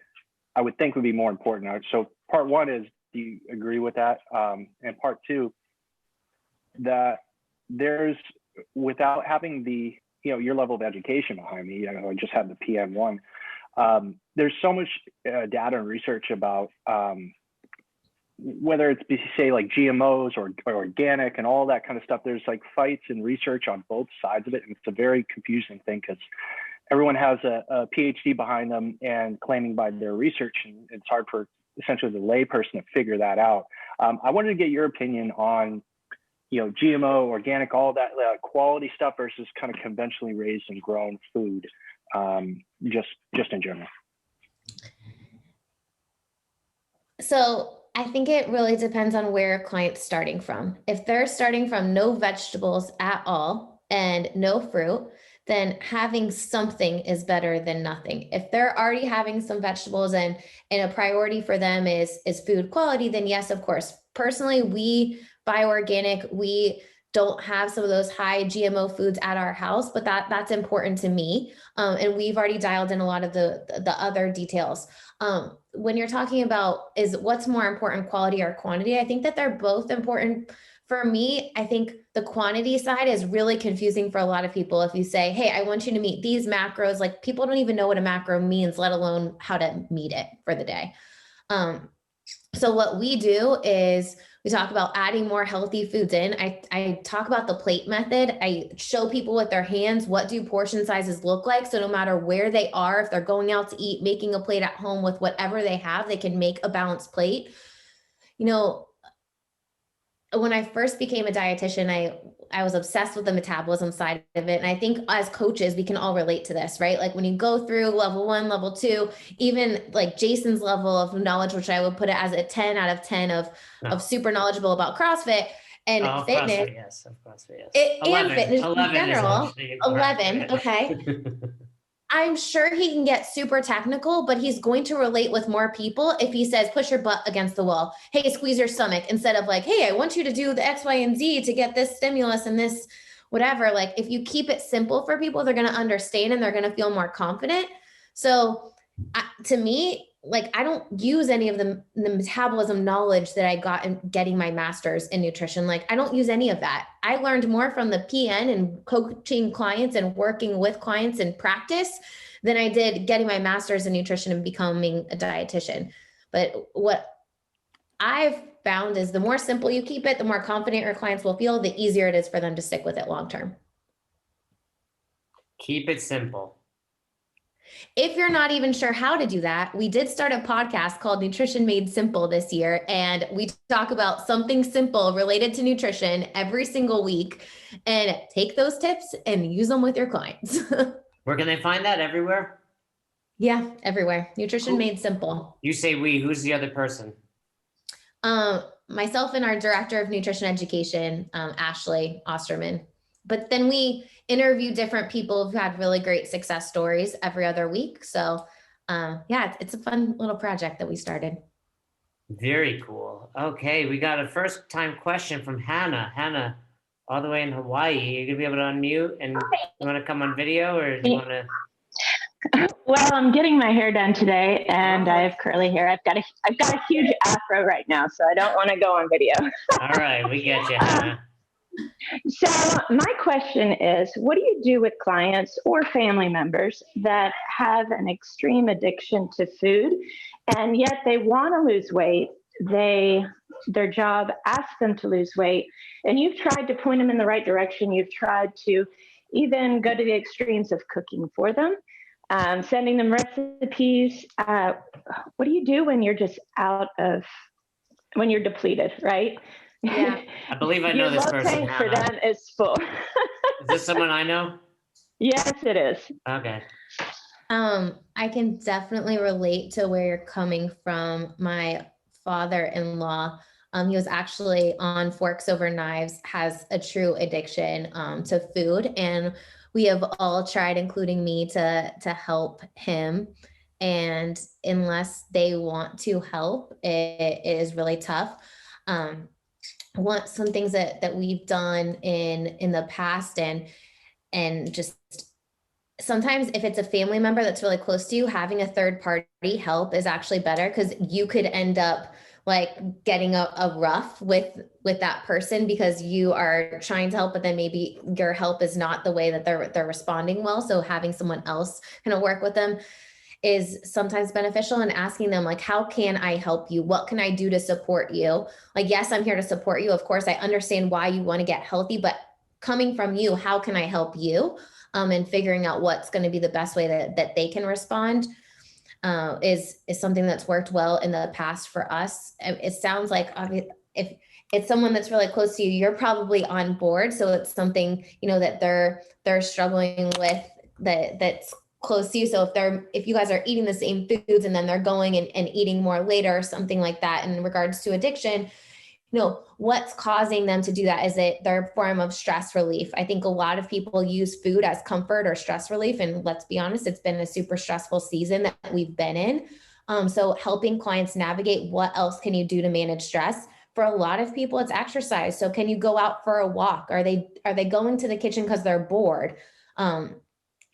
I would think would be more important. So part one is, do you agree with that? And part two, that there's, without having the, your level of education behind me, I just had the PM1, there's so much data and research about whether it's, say, like GMOs or organic and all that kind of stuff. There's like fights and research on both sides of it. And it's a very confusing thing because everyone has a PhD behind them and claiming by their research, and it's hard for essentially the layperson to figure that out. I wanted to get your opinion on, GMO, organic, all that quality stuff versus kind of conventionally raised and grown food, just in general. So I think it really depends on where a client's starting from. If they're starting from no vegetables at all and no fruit, then having something is better than nothing. If they're already having some vegetables and a priority for them is food quality, then yes, of course. Personally, we buy organic. We don't have some of those high GMO foods at our house, but that's important to me. And we've already dialed in a lot of the other details. When you're talking about is what's more important, quality or quantity, I think that they're both important. For me, I think the quantity side is really confusing for a lot of people. If you say, hey, I want you to meet these macros, like people don't even know what a macro means, let alone how to meet it for the day. So what we do is we talk about adding more healthy foods in. I talk about the plate method. I show people with their hands, what do portion sizes look like? So no matter where they are, if they're going out to eat, making a plate at home with whatever they have, they can make a balanced plate. You know, when I first became a dietitian, I was obsessed with the metabolism side of it. And I think as coaches, we can all relate to this, right? Like when you go through level 1, level 2, even like Jason's level of knowledge, which I would put it as a 10 out of 10 of super knowledgeable about CrossFit and fitness. CrossFit, yes, of CrossFit, yes. 11, and fitness 11 in general. 11, okay. I'm sure he can get super technical, but he's going to relate with more people if he says, push your butt against the wall. Hey, squeeze your stomach, instead of like, hey, I want you to do the X, Y, and Z to get this stimulus and this whatever. Like if you keep it simple for people, they're going to understand and they're going to feel more confident. So to me, like I don't use any of the metabolism knowledge that I got in getting my master's in nutrition. Like I don't use any of that. I learned more from the PN and coaching clients and working with clients in practice than I did getting my master's in nutrition and becoming a dietitian. But what I've found is the more simple you keep it, the more confident your clients will feel, the easier it is for them to stick with it long-term. Keep it simple. If you're not even sure how to do that, we did start a podcast called Nutrition Made Simple this year, and we talk about something simple related to nutrition every single week, and take those tips and use them with your clients. Where can they find that? Everywhere? Yeah, everywhere. Nutrition Made Simple. You say we, who's the other person? Myself and our director of nutrition education, Ashley Osterman. But then we interview different people who've had really great success stories every other week. So yeah, it's a fun little project that we started. Very cool. Okay, we got a first time question from Hannah. Hannah, all the way in Hawaii. You're gonna be able to unmute and you wanna come on video or do you wanna? Well, I'm getting my hair done today and I have curly hair. I've got a huge afro right now, so I don't want to go on video. All right, we get you, Hannah. So my question is, what do you do with clients or family members that have an extreme addiction to food and yet they want to lose weight? Their job asks them to lose weight, and you've tried to point them in the right direction. You've tried to even go to the extremes of cooking for them, sending them recipes. What do you do when you're just when you're depleted, right? Yeah. I believe I know this person. Your for them is full. Is this someone I know? Yes, it is. Okay. I can definitely relate to where you're coming from. My father-in-law, he was actually on Forks Over Knives, has a true addiction to food. And we have all tried, including me, to help him. And unless they want to help, it is really tough. Some things that we've done in the past and just sometimes if it's a family member that's really close to you, having a third party help is actually better, because you could end up like getting a rough with that person because you are trying to help, but then maybe your help is not the way that they're responding well. So having someone else kind of work with them is sometimes beneficial, and asking them like, how can I help you? What can I do to support you? Like, yes, I'm here to support you. Of course, I understand why you want to get healthy, but coming from you, how can I help you? And figuring out what's going to be the best way that they can respond is something that's worked well in the past for us. It sounds like if it's someone that's really close to you, you're probably on board. So it's something, that they're struggling with that's close to you. So if you guys are eating the same foods and then they're going and eating more later or something like that, in regards to addiction, what's causing them to do that? Is it their form of stress relief? I think a lot of people use food as comfort or stress relief. And let's be honest, it's been a super stressful season that we've been in. So helping clients navigate what else can you do to manage stress. for a lot of people, it's exercise. So can you go out for a walk? Are they going to the kitchen because they're bored?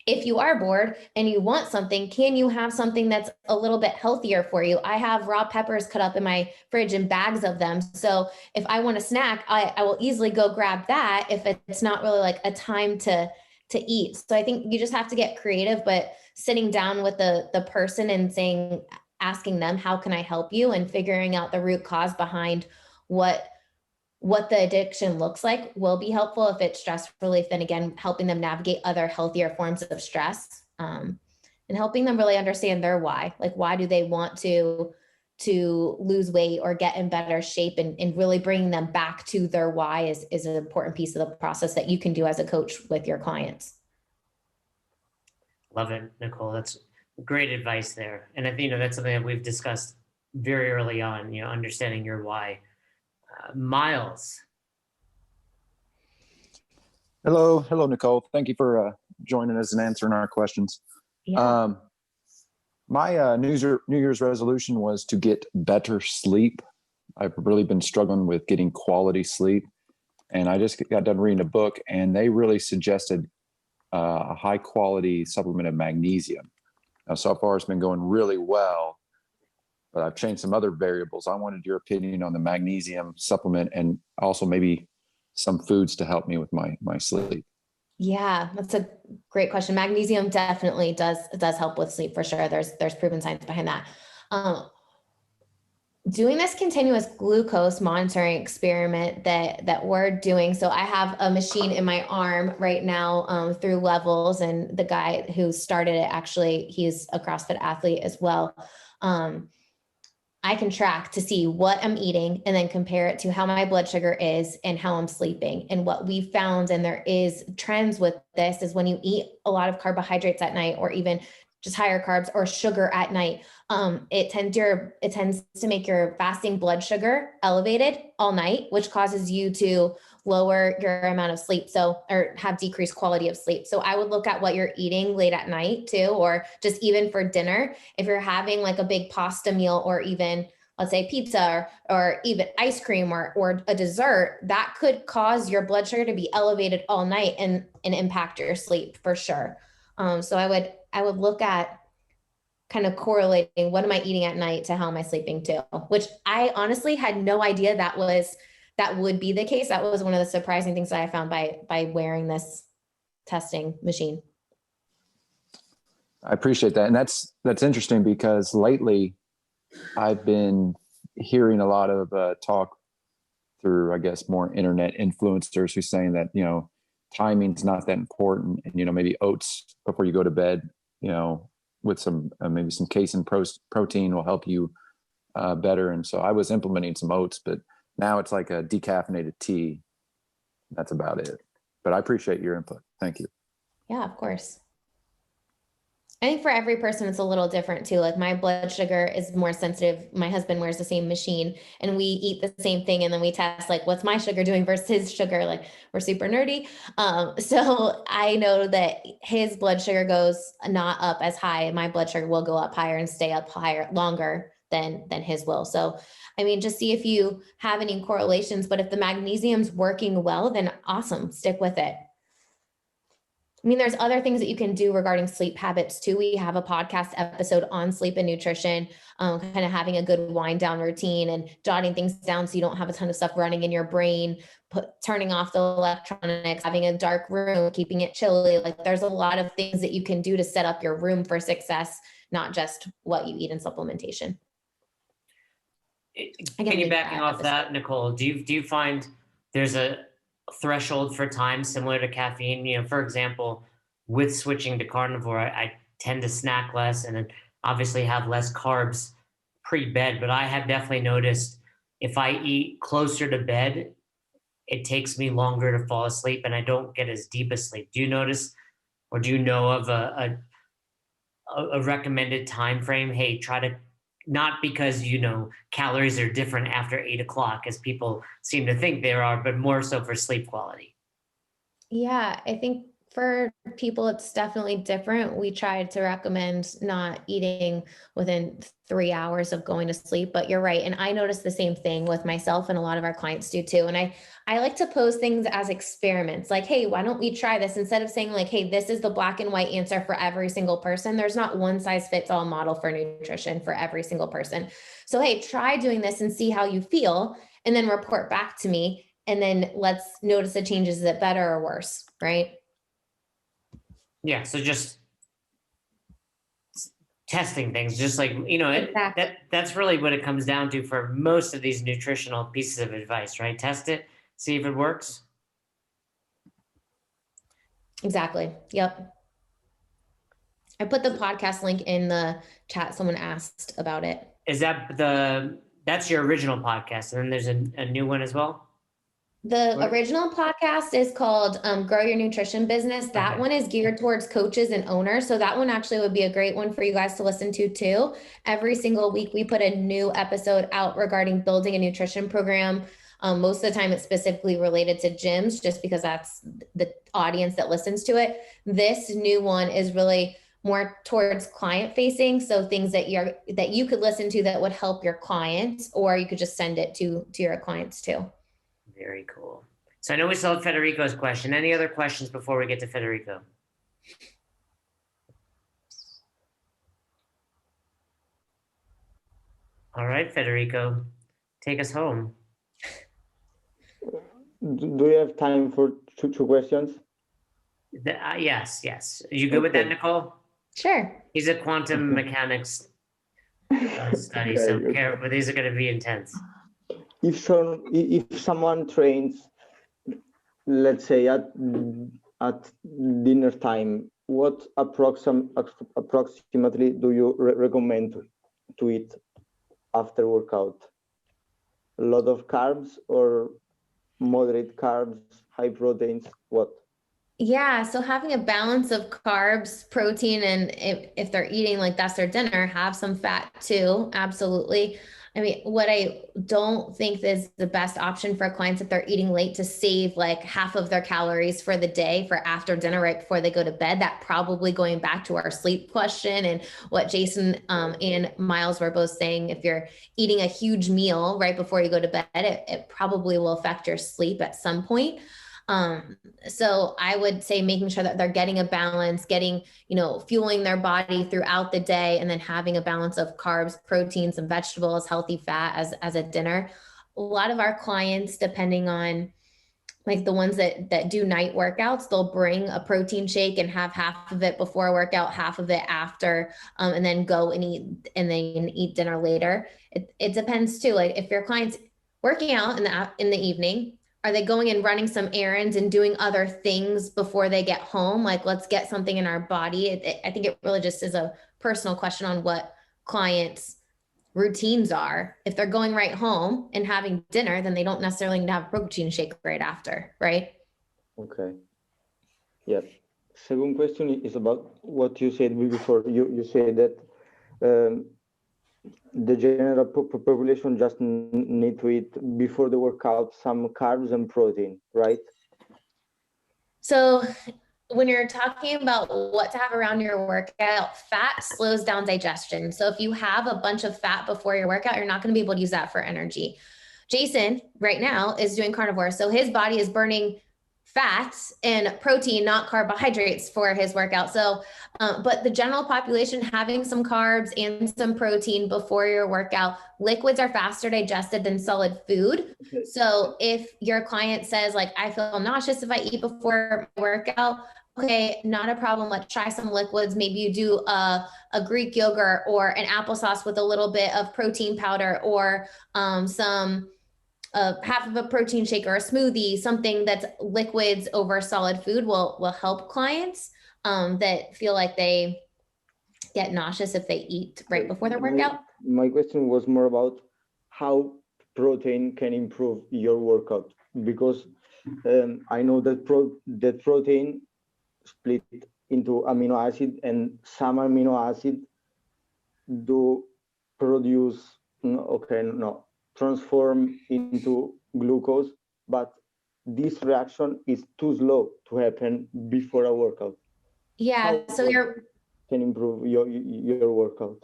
If you are bored and you want something, can you have something that's a little bit healthier for you? I have raw peppers cut up in my fridge in bags of them. So if I want a snack, I will easily go grab that if it's not really like a time to eat. So I think you just have to get creative, but sitting down with the person and asking them, how can I help you? And figuring out the root cause behind what the addiction looks like will be helpful. If it's stress relief, then again, helping them navigate other healthier forms of stress, and helping them really understand their why. Like, why do they want to lose weight or get in better shape, and really bringing them back to their why is an important piece of the process that you can do as a coach with your clients. Love it, Nicole. That's great advice there. And I think, that's something that we've discussed very early on, understanding your why. Miles. Hello, Nicole. Thank you for joining us and answering our questions. Yeah. My New Year's resolution was to get better sleep. I've really been struggling with getting quality sleep, and I just got done reading a book, and they really suggested a high quality supplement of magnesium. Now, so far it's been going really well, but I've changed some other variables. I wanted your opinion on the magnesium supplement, and also maybe some foods to help me with my sleep. Yeah, that's a great question. Magnesium definitely does help with sleep for sure. There's proven science behind that. Doing this continuous glucose monitoring experiment that we're doing. So I have a machine in my arm right now through Levels, and the guy who started it, actually, he's a CrossFit athlete as well. I can track to see what I'm eating and then compare it to how my blood sugar is and how I'm sleeping. And what we found, and there is trends with this, is when you eat a lot of carbohydrates at night, or even just higher carbs or sugar at night, it tends to make your fasting blood sugar elevated all night, which causes you to lower your amount of sleep, or have decreased quality of sleep. So I would look at what you're eating late at night too, or just even for dinner. If you're having like a big pasta meal, or even, let's say, pizza, or even ice cream, or a dessert, that could cause your blood sugar to be elevated all night and impact your sleep for sure. So I would look at kind of correlating what am I eating at night to how am I sleeping too, which I honestly had no idea that would be the case. That was one of the surprising things that I found by wearing this testing machine. I appreciate that. And that's interesting, because lately I've been hearing a lot of talk through, I guess, more internet influencers who's saying that, timing's not that important. And, maybe oats before you go to bed, with some, maybe some casein protein will help you better. And so I was implementing some oats, but now it's like a decaffeinated tea. That's about it. But I appreciate your input. Thank you. Yeah, of course. I think for every person, it's a little different too. Like, my blood sugar is more sensitive. My husband wears the same machine, and we eat the same thing. And then we test, like, what's my sugar doing versus his sugar? Like, we're super nerdy. So I know that his blood sugar goes not up as high. My blood sugar will go up higher and stay up higher longer than his will. So, I mean, just see if you have any correlations, but if the magnesium's working well, then awesome, stick with it. I mean, there's other things that you can do regarding sleep habits too. We have a podcast episode on sleep and nutrition, kind of having a good wind down routine and jotting things down so you don't have a ton of stuff running in your brain, turning off the electronics, having a dark room, keeping it chilly. Like, there's a lot of things that you can do to set up your room for success, not just what you eat in supplementation. Piggybacking off that, Nicole, do you find there's a threshold for time similar to caffeine? For example, with switching to carnivore, I tend to snack less and then obviously have less carbs pre-bed, but I have definitely noticed if I eat closer to bed, it takes me longer to fall asleep and I don't get as deep a sleep. Do you notice, or do you know of a recommended time frame? Hey, try to, not because, calories are different after 8 o'clock as people seem to think they are, but more so for sleep quality. Yeah, I think For people, it's definitely different. We try to recommend not eating within 3 hours of going to sleep, but you're right. And I notice the same thing with myself, and a lot of our clients do too. And I like to pose things as experiments, like, hey, why don't we try this? Instead of saying like, hey, this is the black and white answer for every single person. There's not one size fits all model for nutrition for every single person. So, hey, try doing this and see how you feel, and then report back to me. And then let's notice the changes. Is it better or worse? Right? Yeah, so just testing things, just like, Exactly. that's really what it comes down to for most of these nutritional pieces of advice, right? Test it, see if it works. Exactly. Yep. I put the podcast link in the chat. Someone asked about it. Is that's your original podcast, and then there's a new one as well? The original podcast is called Grow Your Nutrition Business. That one is geared towards coaches and owners. So that one actually would be a great one for you guys to listen to too. Every single week, we put a new episode out regarding building a nutrition program. Most of the time, it's specifically related to gyms, just because that's the audience that listens to it. This new one is really more towards client facing. So things that you could listen to that would help your clients, or you could just send it to your clients too. Very cool. So I know we still have Federico's question. Any other questions before we get to Federico? All right, Federico, take us home. Do you have time for two questions? Yes. Are you good with that, Nicole? Sure. He's a quantum mechanics study, so careful. These are going to be intense. If someone trains, let's say at dinner time, what approximately do you recommend to eat after workout? A lot of carbs or moderate carbs, high proteins, what? Yeah, so having a balance of carbs, protein, and if they're eating like that's their dinner, have some fat too. Absolutely. I mean, what I don't think is the best option for clients if they're eating late to save like half of their calories for the day for after dinner right before they go to bed. That probably going back to our sleep question and what Jason and Miles were both saying. If you're eating a huge meal right before you go to bed, it probably will affect your sleep at some point. So I would say making sure that they're getting a balance, fueling their body throughout the day, and then having a balance of carbs, proteins, and vegetables, healthy fat as a dinner. A lot of our clients, depending on like the ones that do night workouts, they'll bring a protein shake and have half of it before a workout, half of it after, and then go and eat dinner later. It depends too. Like if your client's working out in the evening, are they going and running some errands and doing other things before they get home? Like, let's get something in our body. I think it really just is a personal question on what clients' routines are. If they're going right home and having dinner, then they don't necessarily need to have a protein shake right after, right? Okay. Yeah. Second question is about what you said before. You said that the general population just need to eat before the workout some carbs and protein, right? So when you're talking about what to have around your workout, fat slows down digestion. So if you have a bunch of fat before your workout, you're not going to be able to use that for energy. Jason right now is doing carnivore. So his body is burning fats and protein, not carbohydrates for his workout. So, but the general population having some carbs and some protein before your workout, liquids are faster digested than solid food. So if your client says like, I feel nauseous if I eat before my workout, okay, not a problem. Let's try some liquids. Maybe you do a Greek yogurt or an applesauce with a little bit of protein powder or some half of a protein shake or a smoothie. Something that's liquids over solid food will help clients that feel like they get nauseous if they eat right before their workout. My question was more about how protein can improve your workout, because I know that protein split into amino acid, and some amino acid do produce transform into glucose, but this reaction is too slow to happen before a workout. Yeah. So can improve your workout.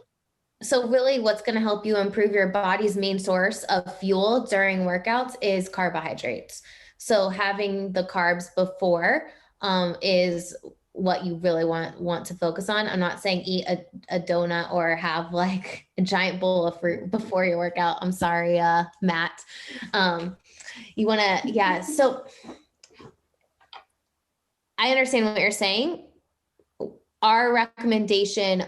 So really what's going to help you improve your body's main source of fuel during workouts is carbohydrates. So having the carbs before is what you really want to focus on. I'm not saying eat a donut or have like a giant bowl of fruit before your workout. I'm sorry, Matt. You want to, yeah. So I understand what you're saying. Our recommendation,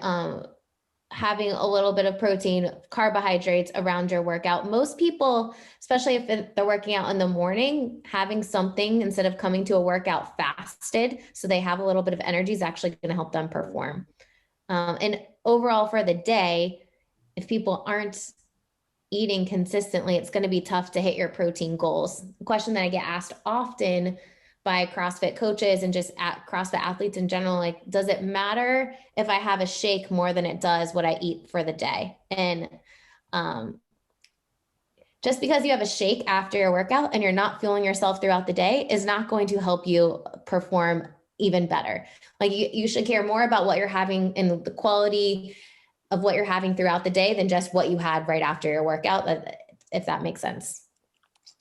having a little bit of protein, carbohydrates around your workout. Most people, especially if they're working out in the morning, having something instead of coming to a workout fasted, so they have a little bit of energy, is actually going to help them perform. And overall for the day, if people aren't eating consistently, it's going to be tough to hit your protein goals. The question that I get asked often by CrossFit coaches and just at CrossFit athletes in general, like, does it matter if I have a shake more than it does what I eat for the day? And just because you have a shake after your workout and you're not fueling yourself throughout the day is not going to help you perform even better. Like you should care more about what you're having and the quality of what you're having throughout the day than just what you had right after your workout, if that makes sense.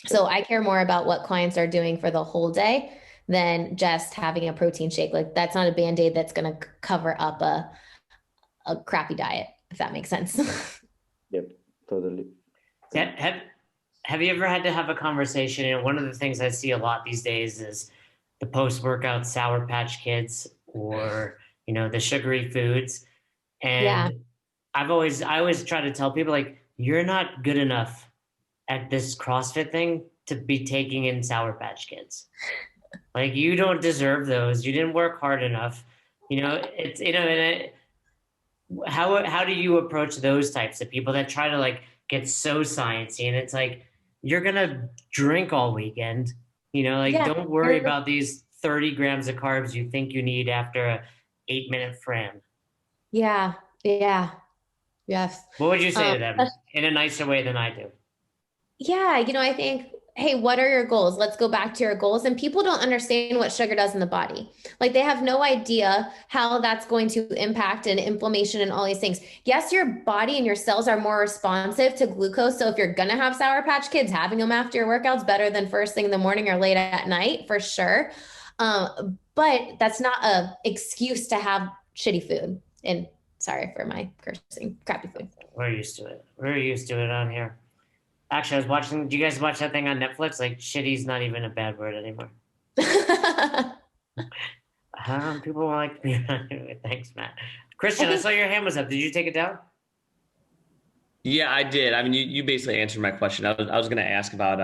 So I care more about what clients are doing for the whole day than just having a protein shake. Like that's not a Band-Aid that's going to cover up a crappy diet, if that makes sense. Yep, totally. Yeah, have you ever had to have a conversation? You know, one of the things I see a lot these days is the post-workout Sour Patch Kids or, you know, the sugary foods. And Yeah. I always try to tell people, like, you're not good enough at this CrossFit thing to be taking in Sour Patch Kids. Like, you don't deserve those. You didn't work hard enough. You know, it's, you know, and how do you approach those types of people that try to like get so sciencey? And it's like, you're going to drink all weekend, you know, like, don't worry about these 30 grams of carbs you think you need after a 8-minute Fran. Yeah. Yeah. Yes. What would you say to them in a nicer way than I do? Yeah. You know, I think, hey, what are your goals? Let's go back to your goals. And people don't understand what sugar does in the body. Like they have no idea how that's going to impact and inflammation and all these things. Yes, your body and your cells are more responsive to glucose. So if you're going to have Sour Patch Kids, having them after your workout's better than first thing in the morning or late at night, for sure. But that's not an excuse to have shitty food. And sorry for my cursing, crappy food. We're used to it. We're used to it on here. Actually, I was watching, do you guys watch that thing on Netflix? Like, shitty's not even a bad word anymore. People like, thanks, Matt. Christian, I saw your hand was up. Did you take it down? Yeah, I did. I mean, you basically answered my question. I was going to ask about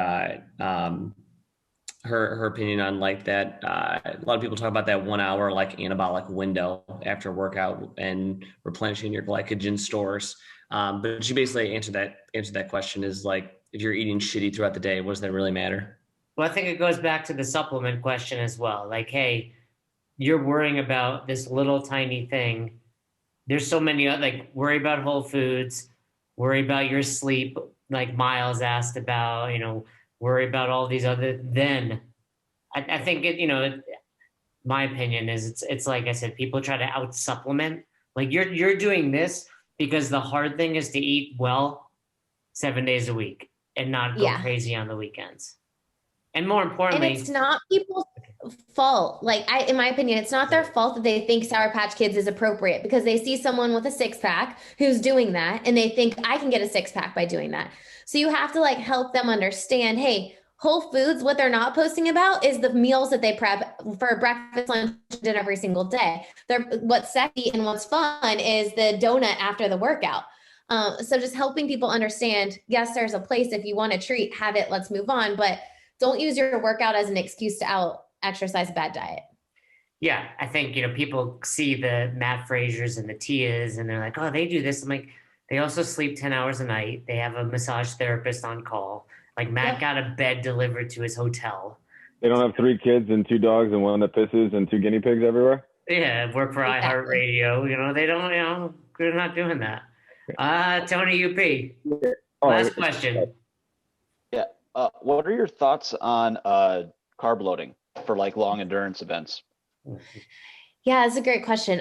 her opinion on like that. A lot of people talk about that 1 hour like anabolic window after a workout and replenishing your glycogen stores. But she basically answered that question is like, if you're eating shitty throughout the day, what does that really matter? Well, I think it goes back to the supplement question as well. Like, hey, you're worrying about this little tiny thing. There's so many other, like, worry about whole foods, worry about your sleep, like Miles asked about, you know, worry about all these other, then I think it, you know, my opinion is it's like I said, people try to out supplement. Like you're doing this because the hard thing is to eat well 7 days a week and not go crazy on the weekends. And more importantly, and it's not people's fault. Like in my opinion, it's not their fault that they think Sour Patch Kids is appropriate because they see someone with a 6-pack who's doing that and they think I can get a 6-pack by doing that. So you have to like help them understand, hey, Whole Foods, what they're not posting about is the meals that they prep for breakfast, lunch, dinner every single day. What's sexy and what's fun is the donut after the workout. So just helping people understand, yes, there's a place if you want to treat, have it, let's move on. But don't use your workout as an excuse to out exercise a bad diet. Yeah, I think, you know, people see the Matt Frasers and the Tias and they're like, oh, they do this. I'm like, they also sleep 10 hours a night. They have a massage therapist on call. Like Matt got a bed delivered to his hotel. They don't have 3 kids and 2 dogs and one that pisses and 2 guinea pigs everywhere? Yeah, work for iHeartRadio. You know, they don't, you know, they're not doing that. Tony UP, last question. Yeah. What are your thoughts on carb loading for like long endurance events? Yeah, that's a great question.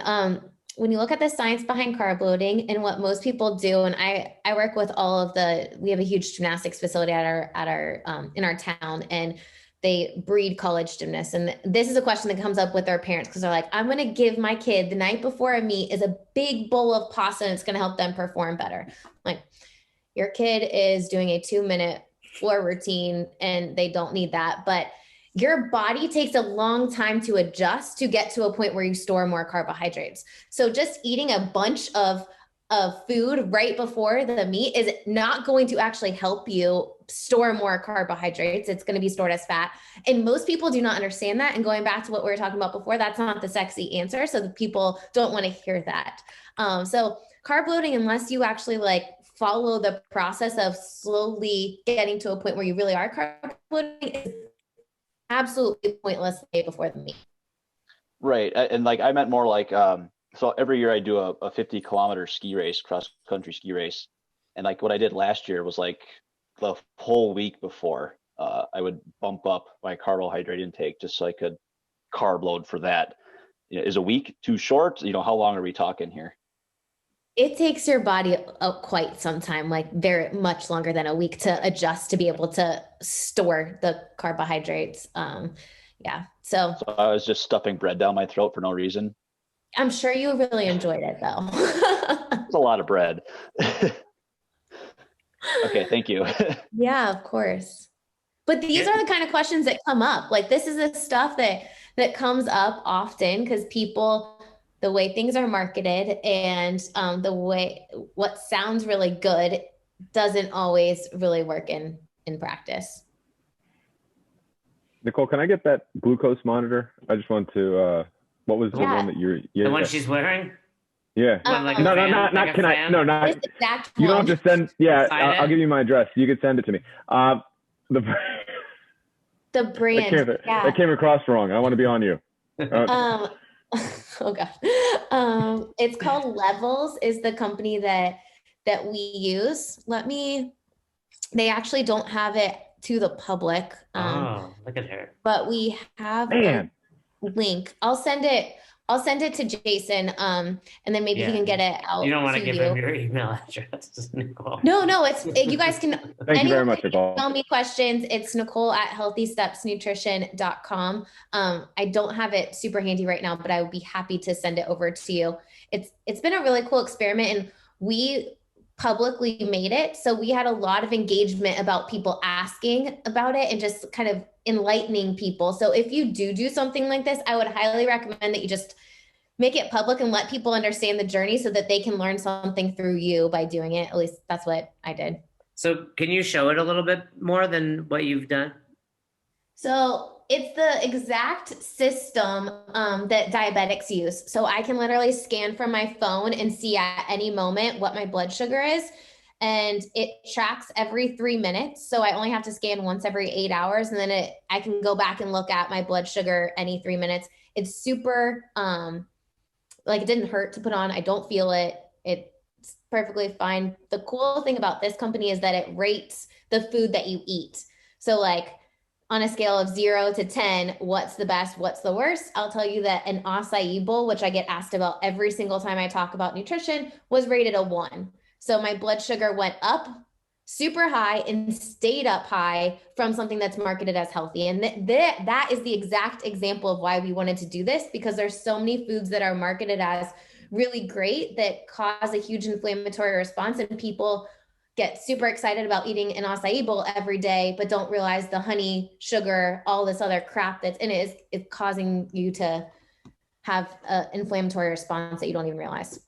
When you look at the science behind carb loading and what most people do, and I work with we have a huge gymnastics facility in our town, and they breed college gymnasts. And this is a question that comes up with their parents because they're like, I'm going to give my kid the night before a meet is a big bowl of pasta and it's going to help them perform better. Like, your kid is doing a 2-minute floor routine and they don't need that. But your body takes a long time to adjust to get to a point where you store more carbohydrates. So just eating a bunch of food right before the meet is not going to actually help you store more carbohydrates. It's going to be stored as fat. And most people do not understand that. And going back to what we were talking about before, that's not the sexy answer. So the people don't want to hear that. So carb loading, unless you actually like follow the process of slowly getting to a point where you really are carb loading, is absolutely pointless the day before the meet. Right. And like, I meant more like, so every year I do a 50-kilometer ski race, cross country ski race. And like what I did last year was like the whole week before, I would bump up my carbohydrate intake just so I could carb load for that. You know, is a week too short? You know, how long are we talking here? It takes your body quite some time, like very much longer than a week to adjust to be able to store the carbohydrates. Yeah. So I was just stuffing bread down my throat for no reason. I'm sure you really enjoyed it though. It's a lot of bread. Okay, thank you. Yeah, of course. But these are the kind of questions that come up. Like, this is the stuff that comes up often because people, the way things are marketed and the way what sounds really good doesn't always really work in practice. Nicole, can I get that glucose monitor? I just want to, what was the one that you're, the one she's wearing? Yeah. Like no, not can I, no, not, you don't have to send, I'll give you my address. You can send it to me. The brand. That came across wrong. I want to be on you. Oh God. It's called Levels is the company that we use. They actually don't have it to the public. Look at her. But we have a link. I'll send it to Jason. And then maybe he can get it out. You don't want to give him your email address, Nicole. No, you guys can. Thank you very much, Nicole. Email me questions. It's Nicole@healthystepsnutrition.com. I don't have it super handy right now, but I would be happy to send it over to you. It's been a really cool experiment, and we publicly made it. So we had a lot of engagement about people asking about it and just kind of enlightening people. So if you do something like this, I would highly recommend that you just make it public and let people understand the journey so that they can learn something through you by doing it. At least that's what I did. So can you show it a little bit more than what you've done? So it's the exact system that diabetics use. So I can literally scan from my phone and see at any moment what my blood sugar is. And it tracks every 3 minutes. So I only have to scan once every 8 hours. And then I can go back and look at my blood sugar any 3 minutes. It's super, it didn't hurt to put on. I don't feel it. It's perfectly fine. The cool thing about this company is that it rates the food that you eat. So like, on a scale of 0 to 10, what's the best, what's the worst? I'll tell you that an acai bowl, which I get asked about every single time I talk about nutrition, was rated a 1. So my blood sugar went up super high and stayed up high from something that's marketed as healthy. And that is the exact example of why we wanted to do this, because there's so many foods that are marketed as really great that cause a huge inflammatory response, and people get super excited about eating an acai bowl every day, but don't realize the honey, sugar, all this other crap that's in it is causing you to have an inflammatory response that you don't even realize.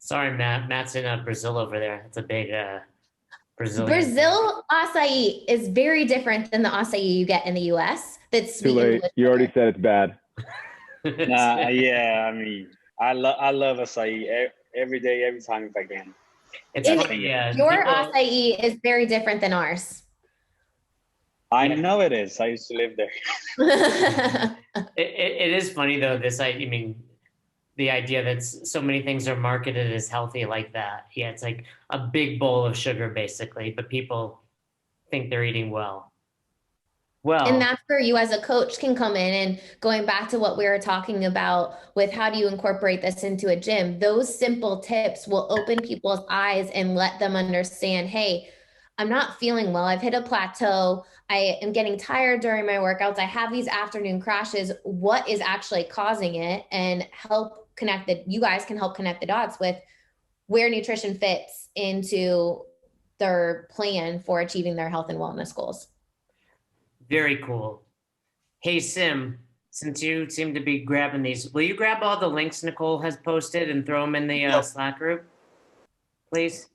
Sorry, Matt. Matt's in Brazil over there. It's a big Brazilian. Brazil acai is very different than the acai you get in the US. That's too late. You already said it's bad. Yeah. I mean, I love acai every day, every time if I can. It's funny, your acai is very different than ours. I know it is. I used to live there. It is funny though. The idea that so many things are marketed as healthy like that. Yeah, it's like a big bowl of sugar basically, but people think they're eating well. Well, and that's where you as a coach can come in, and going back to what we were talking about with how do you incorporate this into a gym, those simple tips will open people's eyes and let them understand, hey, I'm not feeling well. I've hit a plateau. I am getting tired during my workouts. I have these afternoon crashes. What is actually causing it? And you guys can help connect the dots with where nutrition fits into their plan for achieving their health and wellness goals. Very cool. Hey, Sim, since you seem to be grabbing these, will you grab all the links Nicole has posted and throw them in the Slack group, please?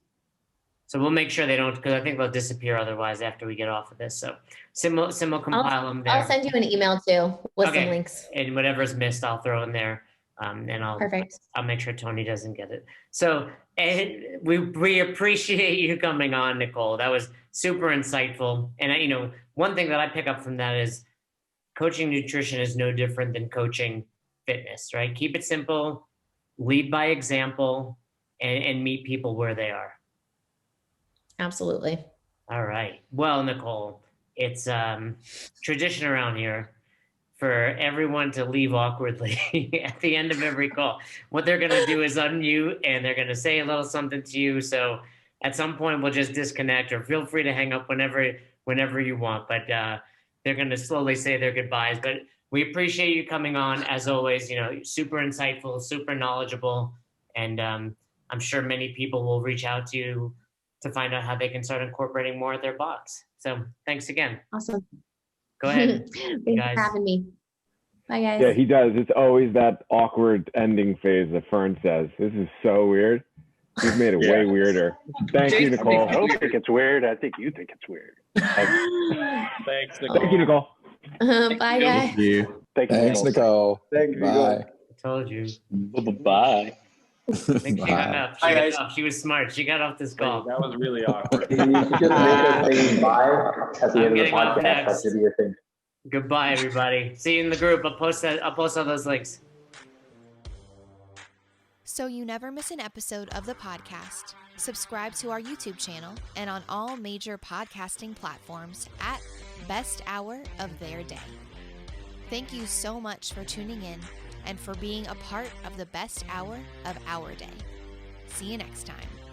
So we'll make sure they don't, because I think they'll disappear otherwise after we get off of this. So Sim will compile them there. I'll send you an email too with some links. And whatever's missed, I'll throw in there. And I'll make sure Tony doesn't get it. So and we appreciate you coming on, Nicole. That was super insightful. And one thing that I pick up from that is coaching nutrition is no different than coaching fitness, right? Keep it simple, lead by example, and meet people where they are. Absolutely. All right. Well, Nicole, it's tradition around here for everyone to leave awkwardly at the end of every call. What they're going to do is unmute and they're going to say a little something to you. So at some point we'll just disconnect, or feel free to hang up whenever you want. But they're going to slowly say their goodbyes. But we appreciate you coming on as always. Super insightful, super knowledgeable, and I'm sure many people will reach out to you to find out how they can start incorporating more at their box. So thanks again. Awesome. Go ahead. Thanks for having me. Bye, guys. Yeah, he does. It's always that awkward ending phase that Fern says. This is so weird. You've made it way weirder. Thank you, Nicole. I don't think it's weird. I think you think it's weird. Thanks, Nicole. Thank you, Nicole. Bye, guys. Thank you. Thanks, Nicole. Thank you. Bye. I told you. Bye. I think she got up. She was smart. She got off this call. That was really awkward. You should just make us say bye at the end of the podcast. That should be your thing. Goodbye, everybody. See you in the group. I'll post all those links. So you never miss an episode of the podcast, subscribe to our YouTube channel and on all major podcasting platforms at Best Hour of Their Day. Thank you so much for tuning in and for being a part of the best hour of our day. See you next time.